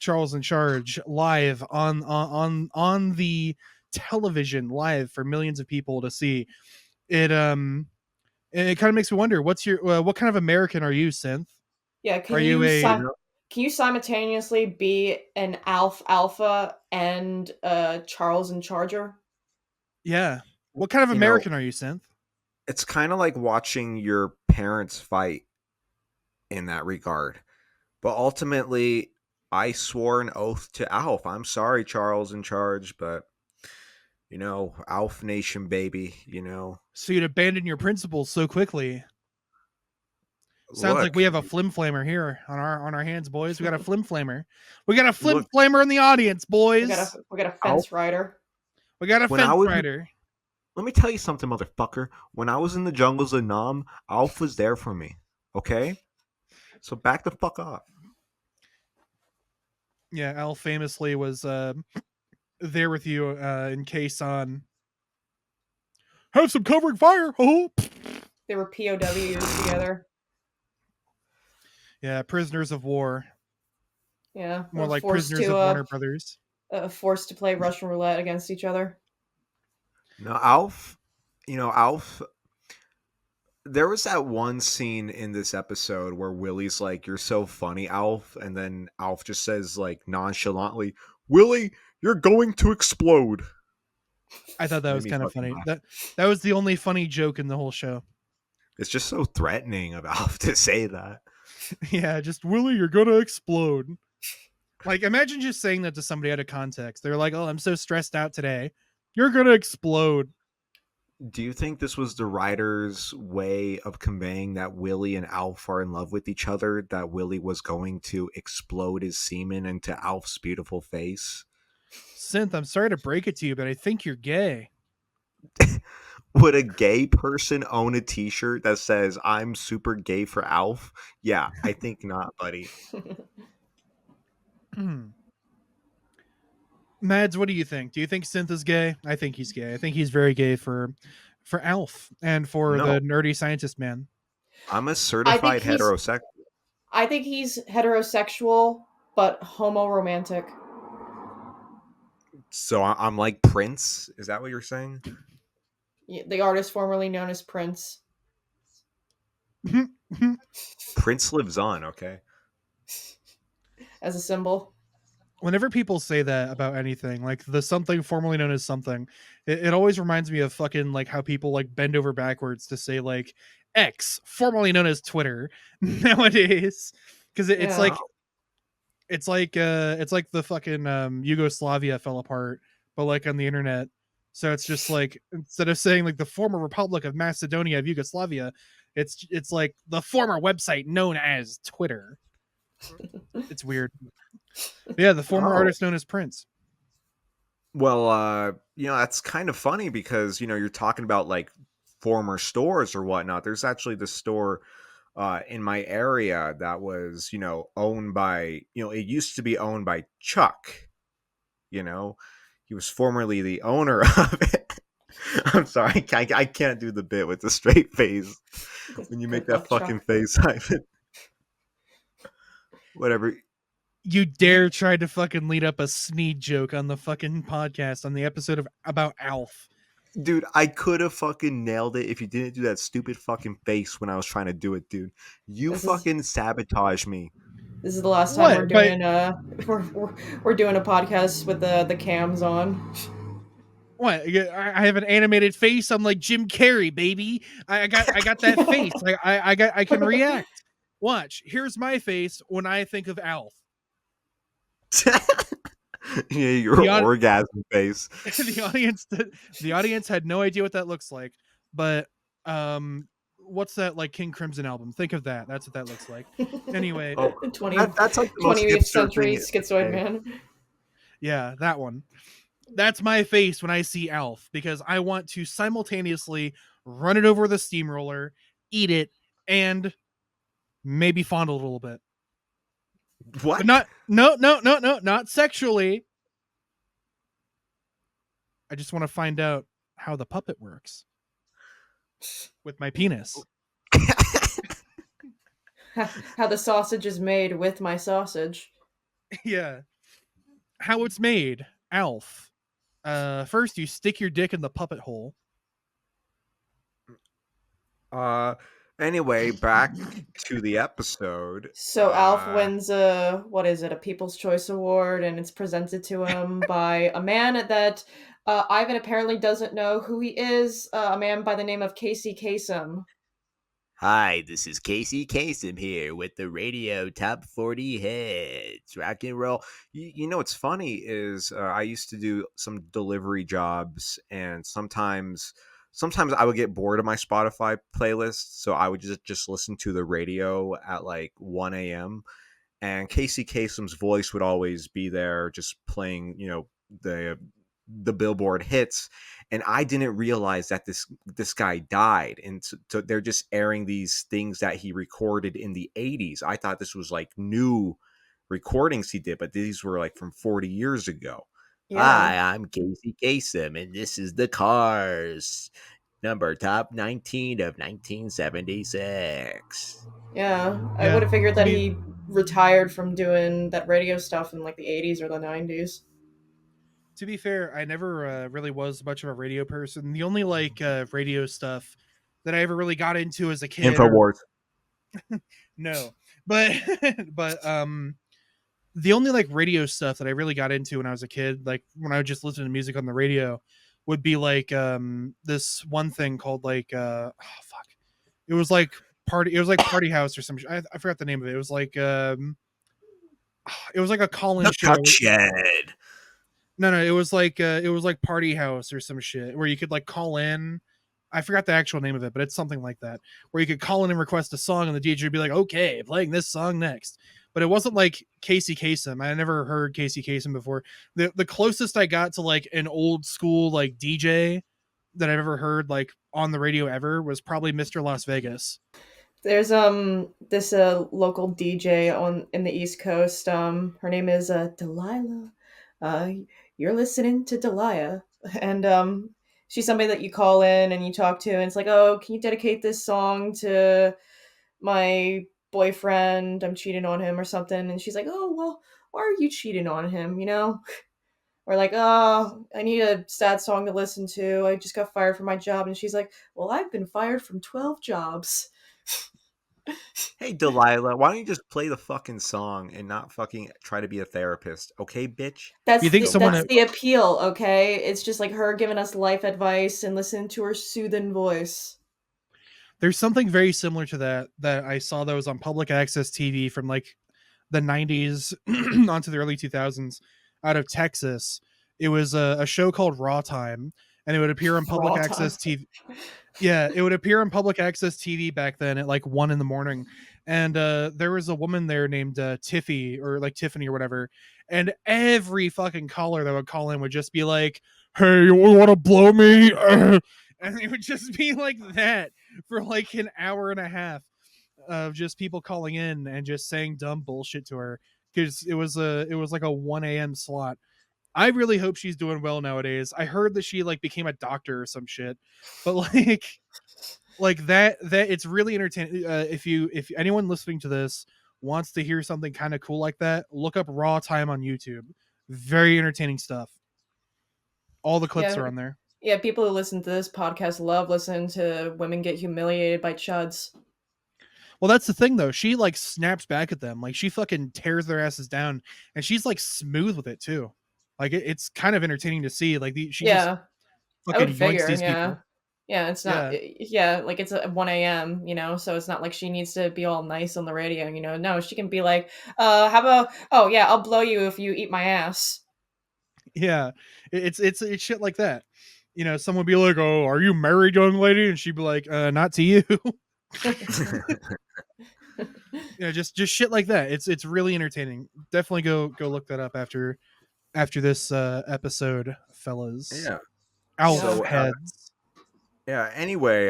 Charles in Charge live on the television live for millions of people to see it kind of makes me wonder what kind of American are you, Synth? Yeah, Are you a you know, can you simultaneously be an Alf Alpha and Charles in Charger? yeah? What kind of you know, American are you, Synth? it's kind of like watching your parents fight in that regard. But ultimately, I swore an oath to Alf. I'm sorry, Charles in Charge, but Alf Nation, baby. So you'd abandon your principles so quickly. Sounds like we Look, have a flim flamer here on our hands, boys. We got a flim flamer. We got a flim look, flamer in the audience, boys. We got a Alf. fence rider. We got a When I fence was, rider. let me tell you something, motherfucker. When I was in the jungles of Nam, Alf was there for me. Okay, so back the fuck off. Yeah, Al famously was there with you in case on have some covering fire. Oh, They were POWs together. yeah, prisoners of war. Yeah, More like forced prisoners of Warner Brothers. forced to play Russian roulette against each other. No, Alf. Alf. There was that one scene in this episode where Willie's like, "You're so funny, Alf," and then Alf just says like nonchalantly, "Willie, you're going to explode." I thought that Made was me kind of fucking funny. laugh. That was the only funny joke in the whole show. It's just so threatening of Alf to say that. Yeah, just Willie, you're gonna explode. Like, imagine just saying that to somebody out of context. They're like, "Oh, I'm so stressed out today." You're gonna explode. Do you think this was the writer's way of conveying that Willie and Alf are in love with each other? That Willie was going to explode his semen into Alf's beautiful face? Synth, I'm sorry to break it to you, but I think you're gay. Would a gay person own a t-shirt that says "I'm super gay for Alf"? Yeah, I think not, buddy. Mads, what do you think? Do you think Synth is gay? I think he's gay. I think he's very gay for Alf and for No. the nerdy scientist man. I'm a I think certified he's heterosexual. I think he's heterosexual but homo-romantic. So I'm like Prince. Is that what you're saying? The artist formerly known as Prince. Prince lives on, okay? As a symbol. Whenever people say that about anything, like the something formerly known as something, it always reminds me of fucking like how people like bend over backwards to say like X, formerly known as Twitter, nowadays. Because it's Yeah. like it's like the fucking Yugoslavia fell apart, but like on the internet. So it's just like instead of saying like the former Republic of Macedonia of Yugoslavia, it's like the former website known as Twitter. It's weird. Yeah, the former Oh. artist known as Prince. Well, that's kind of funny because, you're talking about like former stores or whatnot. There's actually this store in my area that was, owned by, it used to be owned by Chuck, you know. He was formerly the owner of it. I'm sorry, I can't do the bit with the straight face when you make Good that luck, fucking Chuck. face. Whatever. You You, dare try to fucking lead up a Sneed joke on the fucking podcast on the episode of about Alf. dude, I could have fucking nailed it if you didn't do that stupid fucking face when I was trying to do it, dude. You This is fucking sabotaged me. this is the last time we're What? But doing we're doing a podcast with the cams on. what? I have an animated face. I'm like Jim Carrey, baby. I got that face. I can react. Watch. Here's my face when I think of Alf. Yeah, your The on orgasm face. the audience had no idea what that looks like. But what's that like King Crimson album? Think of that. That's what that looks like. Anyway, Oh, 20, that's like the most 20th hipster century thing. schizoid man. yeah, that one. That's my face when I see Alf because I want to simultaneously run it over with a steamroller, eat it, and maybe fondle it a little bit. But What? not no, not sexually. I just want to find out how the puppet works with my penis. How the sausage is made with my sausage. Yeah. How it's made. Alf. First you stick your dick in the puppet hole. uh, anyway, back to the episode. So Alf wins a what is it? A People's Choice Award, and it's presented to him by a man that Ivan apparently doesn't know who he is. A man by the name of Casey Kasem. Hi, this is Casey Kasem here with the Radio Top 40 Hits. Rock and roll. What's funny is I used to do some delivery jobs, and sometimes I would get bored of my Spotify playlist, so I would just listen to the radio at like 1 a.m. And Casey Kasem's voice would always be there, just playing, the Billboard hits, and I didn't realize that this guy died, and so they're just airing these things that he recorded in the 80s. I thought this was like new recordings he did, but these were like from 40 years ago. Yeah, Hi, I'm Casey Kasem, and this is the Cars number top 19 of 1976. yeah. I Yeah. would have figured To that be he retired from doing that radio stuff in like the 80s or the 90s. to be fair, I never really was much of a radio person. The only like radio stuff that I ever really got into as a kid or Infowars. no. But but the only like radio stuff that I really got into when I was a kid, like when I would just listen to music on the radio, would be like this one thing called like oh fuck. It was like Party House or some I forgot the name of it. It was like a call-in The show. Cuck Shed. No, it was like Party House or some shit where you could like call in. I forgot the actual name of it, but it's something like that where you could call in and request a song, and the DJ would be like, "Okay, playing this song next." But it wasn't like Casey Kasem. I never heard Casey Kasem before. The closest I got to like an old school like DJ that I've ever heard like on the radio ever was probably Mr. Las Vegas. There's this local DJ on in the East Coast. Her name is Delilah. Uh, you're listening to Delilah, and she's somebody that you call in and you talk to, and it's like, oh, can you dedicate this song to my boyfriend, I'm cheating on him or something, and she's like, "Oh, well, why are you cheating on him?" You know? Or like, "Oh, I need a sad song to listen to. I just got fired from my job." And she's like, "Well, I've been fired from 12 jobs." Hey, Delilah, why don't you just play the fucking song and not fucking try to be a therapist? Okay, bitch? You think someone That's the appeal, okay? It's just like her giving us life advice and listening to her soothing voice. There's something very similar to that I saw that was on public access TV from like the 90s onto the early 2000s out of Texas. It was a show called Raw Time, and it would appear on public Raw time. access TV. Yeah, it would appear on public access TV back then at like 1 in the morning. And there was a woman there named Tiffy or like Tiffany or whatever. And every fucking caller that would call in would just be like, "Hey, you want to blow me?" And it would just be like that for like an hour and a half of just people calling in and just saying dumb bullshit to her because it was like a 1 a.m. slot. I really hope she's doing well nowadays. I heard that she like became a doctor or some shit, but like that it's really entertaining. If anyone listening to this wants to hear something kind of cool like that, look up Raw Time on YouTube. Very entertaining stuff. All the clips Yeah. are on there. Yeah, people who listen to this podcast love listening to women get humiliated by chuds. Well, that's the thing though. She like snaps back at them. Like she fucking tears their asses down, and she's like smooth with it too. Like it's kind of entertaining to see. Like she just Yeah, I fucking would yoinks figure, these yeah. people. Yeah, it's not, Yeah, yeah, like it's at 1 a.m., you know, so it's not like she needs to be all nice on the radio, you know. No, she can be like, how about, oh yeah, I'll blow you if you eat my ass. yeah. It's shit like that. You know, someone would be like, "Oh, are you married, young lady?" And she'd be like, "Not to you." You know, just shit like that. It's really entertaining. Definitely go look that up after this episode, fellas. Yeah. Alf Yeah. So, heads. yeah, anyway,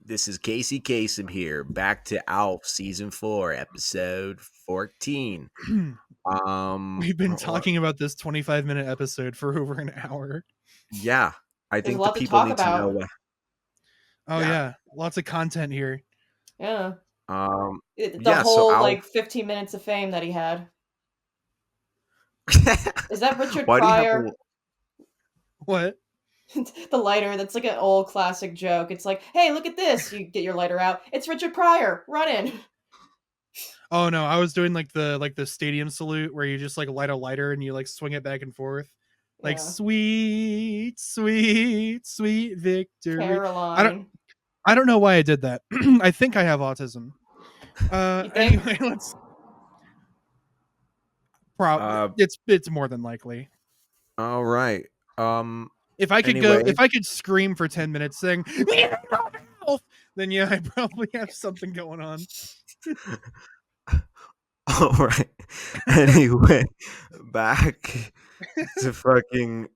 this is Casey Kasem here, back to Alf season 4, episode 14. We've been Or- talking about this 25-minute episode for over an hour. yeah, I There's a think the lot to people talk need to know about. what, Oh yeah. yeah, lots of content here. Yeah. Um, The yeah, so whole, Alf, like, 15 minutes of fame that he had. Is that Richard why do you have Pryor? a, What? The lighter, that's like an old classic joke. It's like, hey, look at this. You get your lighter out. It's Richard Pryor. Run in. Oh no, I was doing like the stadium salute where you just like light a lighter and you like swing it back and forth. Like Yeah. sweet, sweet, sweet victory. I don't Caroline. I don't know why I did that. I think I have autism. You think? Anyway, let's uh, it's more than likely. all right. If Anyway, I could scream for 10 minutes saying then yeah, I probably have something going on. all right. Anyway, back to fucking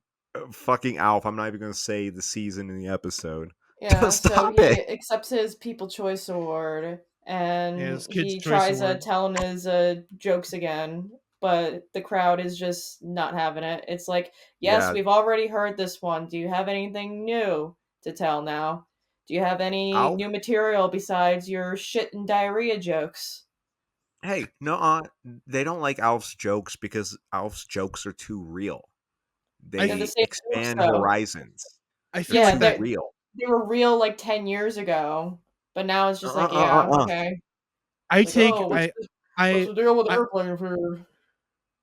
Alf. I'm not even gonna say the season in the episode. Yeah, so Stop he it. accepts his People Choice Award Yeah, and his Kids he Choice tries Award. telling his jokes again, but the crowd is just not having it. It's like, yes, Yeah, we've already heard this one. Do you have anything new to tell now? Do you have any Alf. new material besides your shit and diarrhea jokes? Hey, no, they don't like Alf's jokes because Alf's jokes are too real. I They're the They same jokes, expand though. horizons. I They're feel Yeah, like too that real. they were real like 10 years ago, but now it's Uh, just uh, like, uh, yeah, uh, uh. okay. I Like, take oh, what's I the deal with I airplane food?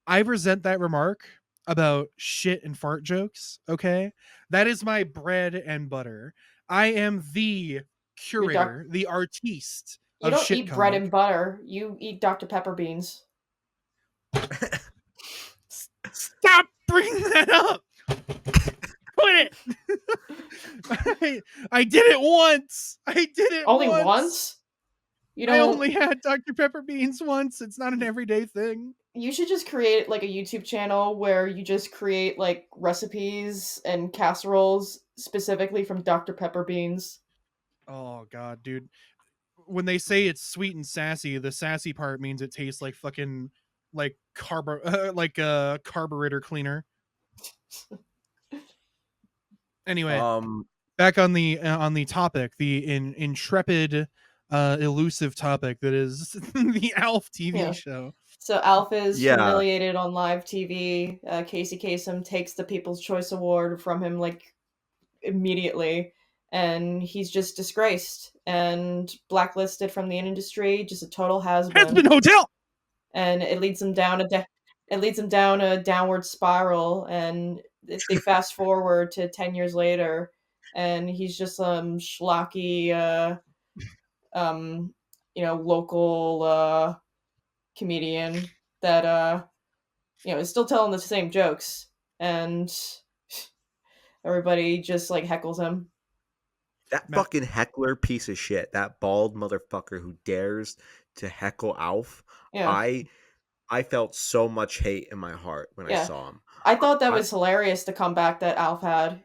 I resent that remark about shit and fart jokes, okay? That is my bread and butter. I am the You're doc curator, the artiste You of don't shit eat bread comic. and butter. You eat Dr. Pepper beans. Stop bringing that up. Quit it. I did it once. I did it Only once. once? You I don't. only had Dr. Pepper beans once. It's not an everyday thing. You should just create like a YouTube channel where you just create like recipes and casseroles specifically from Dr. Pepper beans. Oh god, dude. When they say it's sweet and sassy, the sassy part means it tastes like fucking like like a carburetor cleaner. Anyway, Um, back on the topic, the intrepid elusive topic that is the Alf TV Yeah. show. So Alf is Yeah, humiliated on live TV. Casey Kasem takes the People's Choice Award from him like immediately, and he's just disgraced and blacklisted from the industry. Just a total has-been, Hazbin Hotel. and it leads him down a downward spiral. And if they fast forward to 10 years later, and he's just some schlocky, local comedian that is still telling the same jokes, and everybody just like heckles him. that Matt, fucking heckler piece of shit, that bald motherfucker who dares to heckle Alf. Yeah, I felt so much hate in my heart when I yeah. saw him. I thought that I was hilarious, the comeback that Alf had.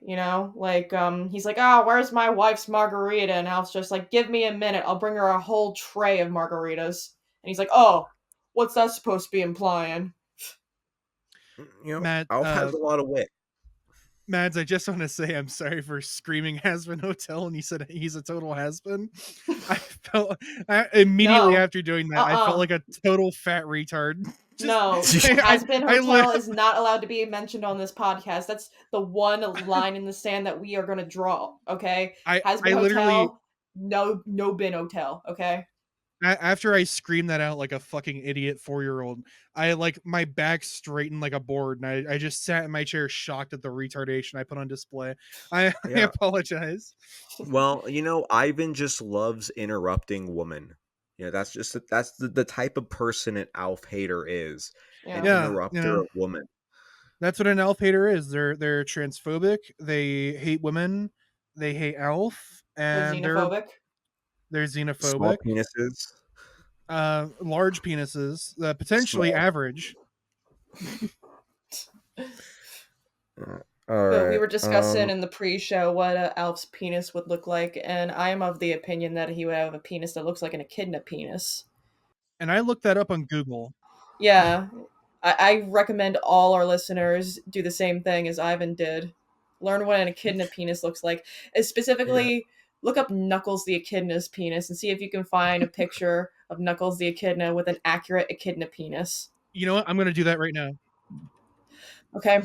Like he's like, "Oh, where's my wife's margarita?" And Alf's just like, "Give me a minute, I'll bring her a whole tray of margaritas." And he's like, "Oh, what's that supposed to be implying?" Matt, Alf has a lot of wit. Mads, I just want to say I'm sorry for screaming Hasbin Hotel, and he said he's a total has-been. Immediately No. after doing that, I felt Uh-uh. like a total fat retard. No, I, Has-Been I, Hotel is not allowed to be mentioned on this podcast. That's the one line in the sand that we are going to draw, okay? I Has-Been literally, Hotel, no bin hotel, okay? after I screamed that out like a fucking idiot 4-year-old, I like my back straightened like a board, and I just sat in my chair shocked at the retardation I put on display. I Yeah. apologize. Well, Ivan just loves interrupting women. That's the type of person an Alf hater is. An Yeah. Yeah, interrupter of woman. that's what an Elf hater is. They're transphobic. They hate women. They hate Elf, They're and xenophobic. they're Small xenophobic. penises. Large penises, potentially Small. average. All But we right. were discussing in the pre-show what Alf's penis would look like, and I am of the opinion that he would have a penis that looks like an echidna penis. And I looked that up on Google. Yeah, I recommend all our listeners do the same thing as Ivan did. Learn what an echidna penis looks like. Specifically, look up Knuckles the echidna's penis and see if you can find a picture of Knuckles the echidna with an accurate echidna penis. You know what? I'm going to do that right now. Okay.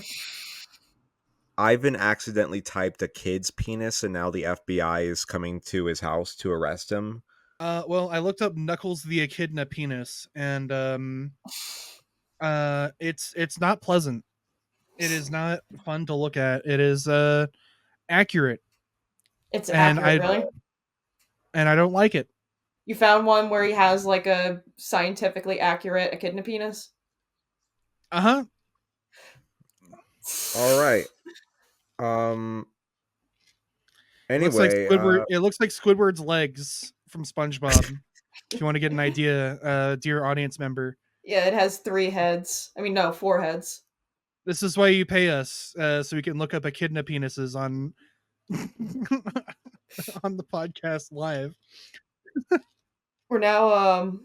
Ivan accidentally typed a kid's penis, and now the FBI is coming to his house to arrest him. Well, I looked up Knuckles the echidna penis, and it's not pleasant. It is not fun to look at. It is accurate, It's and accurate, really? I don't like it. You found one where he has like a scientifically accurate echidna penis? Uh-huh. All right. Anyway, It looks like Squidward's legs from SpongeBob. If you want to get an idea, dear audience member. Yeah, it has 3 heads. I mean, no, 4 heads. This is why you pay us, so we can look up echidna penises on on the podcast live. We're now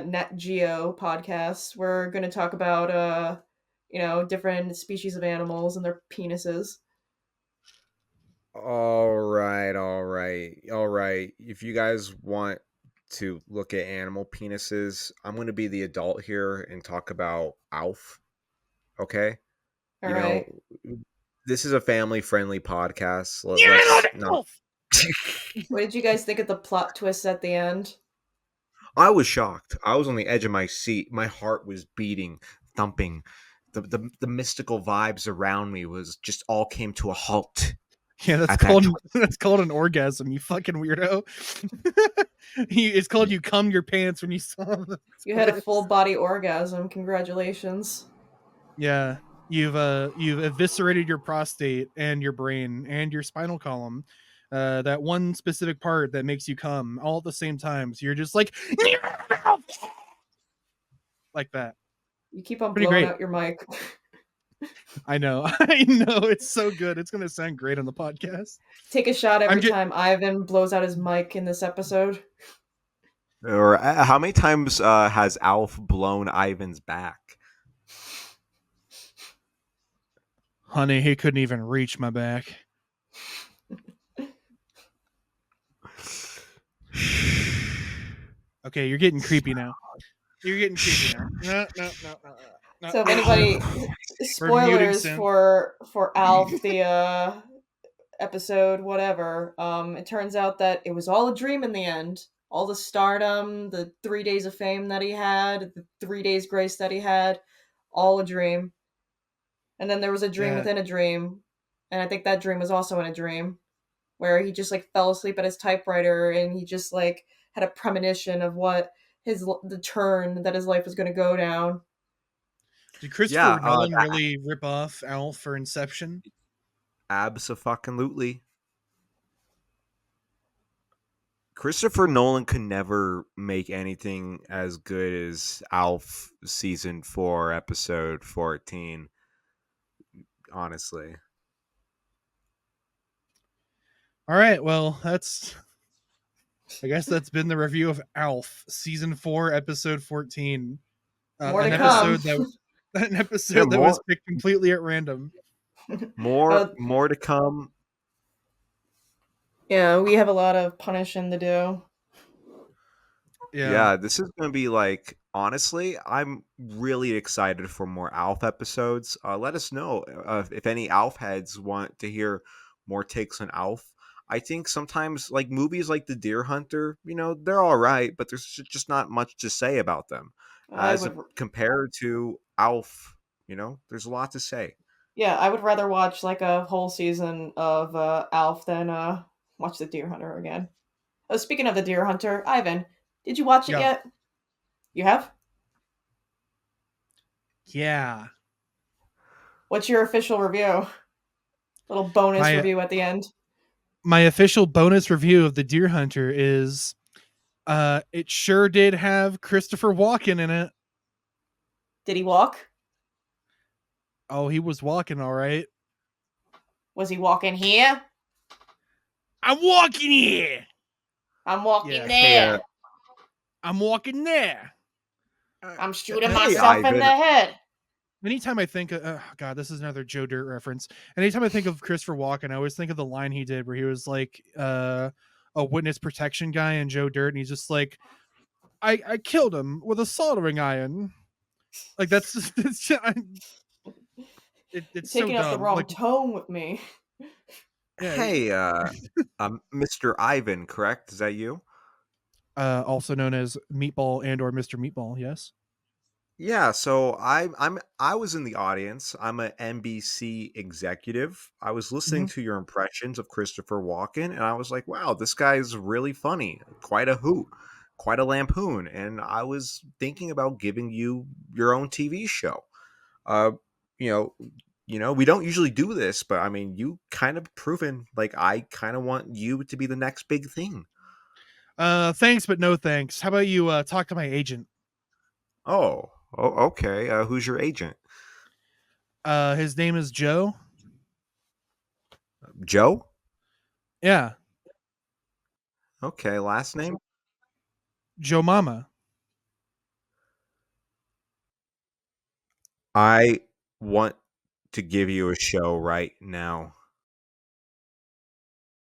Net Geo podcast. We're going to talk about different species of animals and their penises. all right. If you guys want to look at animal penises, I'm going to be the adult here and talk about Alf. Okay? All right. This is a family-friendly podcast. Let's not. What did you guys think of the plot twist at the end? I was shocked. I was on the edge of my seat. My heart was beating, thumping. The mystical vibes around me was just all came to a halt. Yeah, that's called an orgasm, you fucking weirdo. It's called you cum your pants when you saw this. You had a full body orgasm. Congratulations. Yeah, you've eviscerated your prostate and your brain and your spinal column. That one specific part that makes you come all at the same time. So you're just like that. You keep on Pretty blowing great. out your mic. I know. It's so good. It's gonna sound great on the podcast. Take a shot every time Ivan blows out his mic in this episode. Or how many times has Alf blown Ivan's back? Honey, he couldn't even reach my back. Okay, you're getting creepy now. You're getting creepy now. No. So if anybody, We're muting spoilers synth. for Alf the episode whatever. It turns out that it was all a dream in the end. All the stardom, the 3 days of fame that he had, the 3 days grace that he had, all a dream. And then there was a dream Yeah. within a dream, and I think that dream was also in a dream, where he just like fell asleep at his typewriter, and he just like had a premonition of what the turn that his life was going to go down. Did Christopher Yeah, Nolan really rip off Alf for Inception? abso-fucking-lutely. Christopher Nolan could never make anything as good as Alf season 4, episode 14. Honestly. All right, well, I guess that's been the review of Alf season 4, episode 14. More An to come. episode that an Yeah, episode that was picked completely at random. more to come. Yeah, we have a lot of punishing to do. Yeah, this is going to be like, honestly, I'm really excited for more Alf episodes. Let us know if any Alf heads want to hear more takes on Alf. I think sometimes, like movies like The Deer Hunter, they're all right, but there's just not much to say about them. I would, Compared to Alf, there's a lot to say. yeah, I would rather watch like a whole season of Alf than watch The Deer Hunter again. Oh, speaking of The Deer Hunter, Ivan, did you watch it Yeah. yet? You have? Yeah. What's your official review? Little bonus review at the end. My official bonus review of The Deer Hunter is it sure did have Christopher Walken in it. Did he walk? Oh, he was walking all right. Was he walking here? I'm walking here. I'm walking Yeah. there. I'm walking there. I'm shooting Hey, myself in Ivan. the head. Anytime I think of, God, this is another Joe Dirt reference. Anytime I think of Christopher Walken, I always think of the line he did where he was like a witness protection guy in Joe Dirt, and he's just like, I killed him with a soldering iron. Like that's just it's so taking up the dumb. wrong Like, tone with me. yeah, Hey, Mr. Ivan, correct? Is that you? also known as Meatball and or Mr. Meatball. Yes. Yeah, so I was in the audience. I'm an NBC executive. I was listening to your impressions of Christopher Walken, and I was like, "Wow, this guy is really funny. Quite a hoot, quite a lampoon." And I was thinking about giving you your own TV show. Uh, you know, we don't usually do this, but I mean, you kind of proven like I kind of want you to be the next big thing. Thanks, but no thanks. How about you talk to my agent? Okay. Who's your agent? His name is Joe. Joe? Yeah, Okay, last name? Joe Mama. I want to give you a show right now.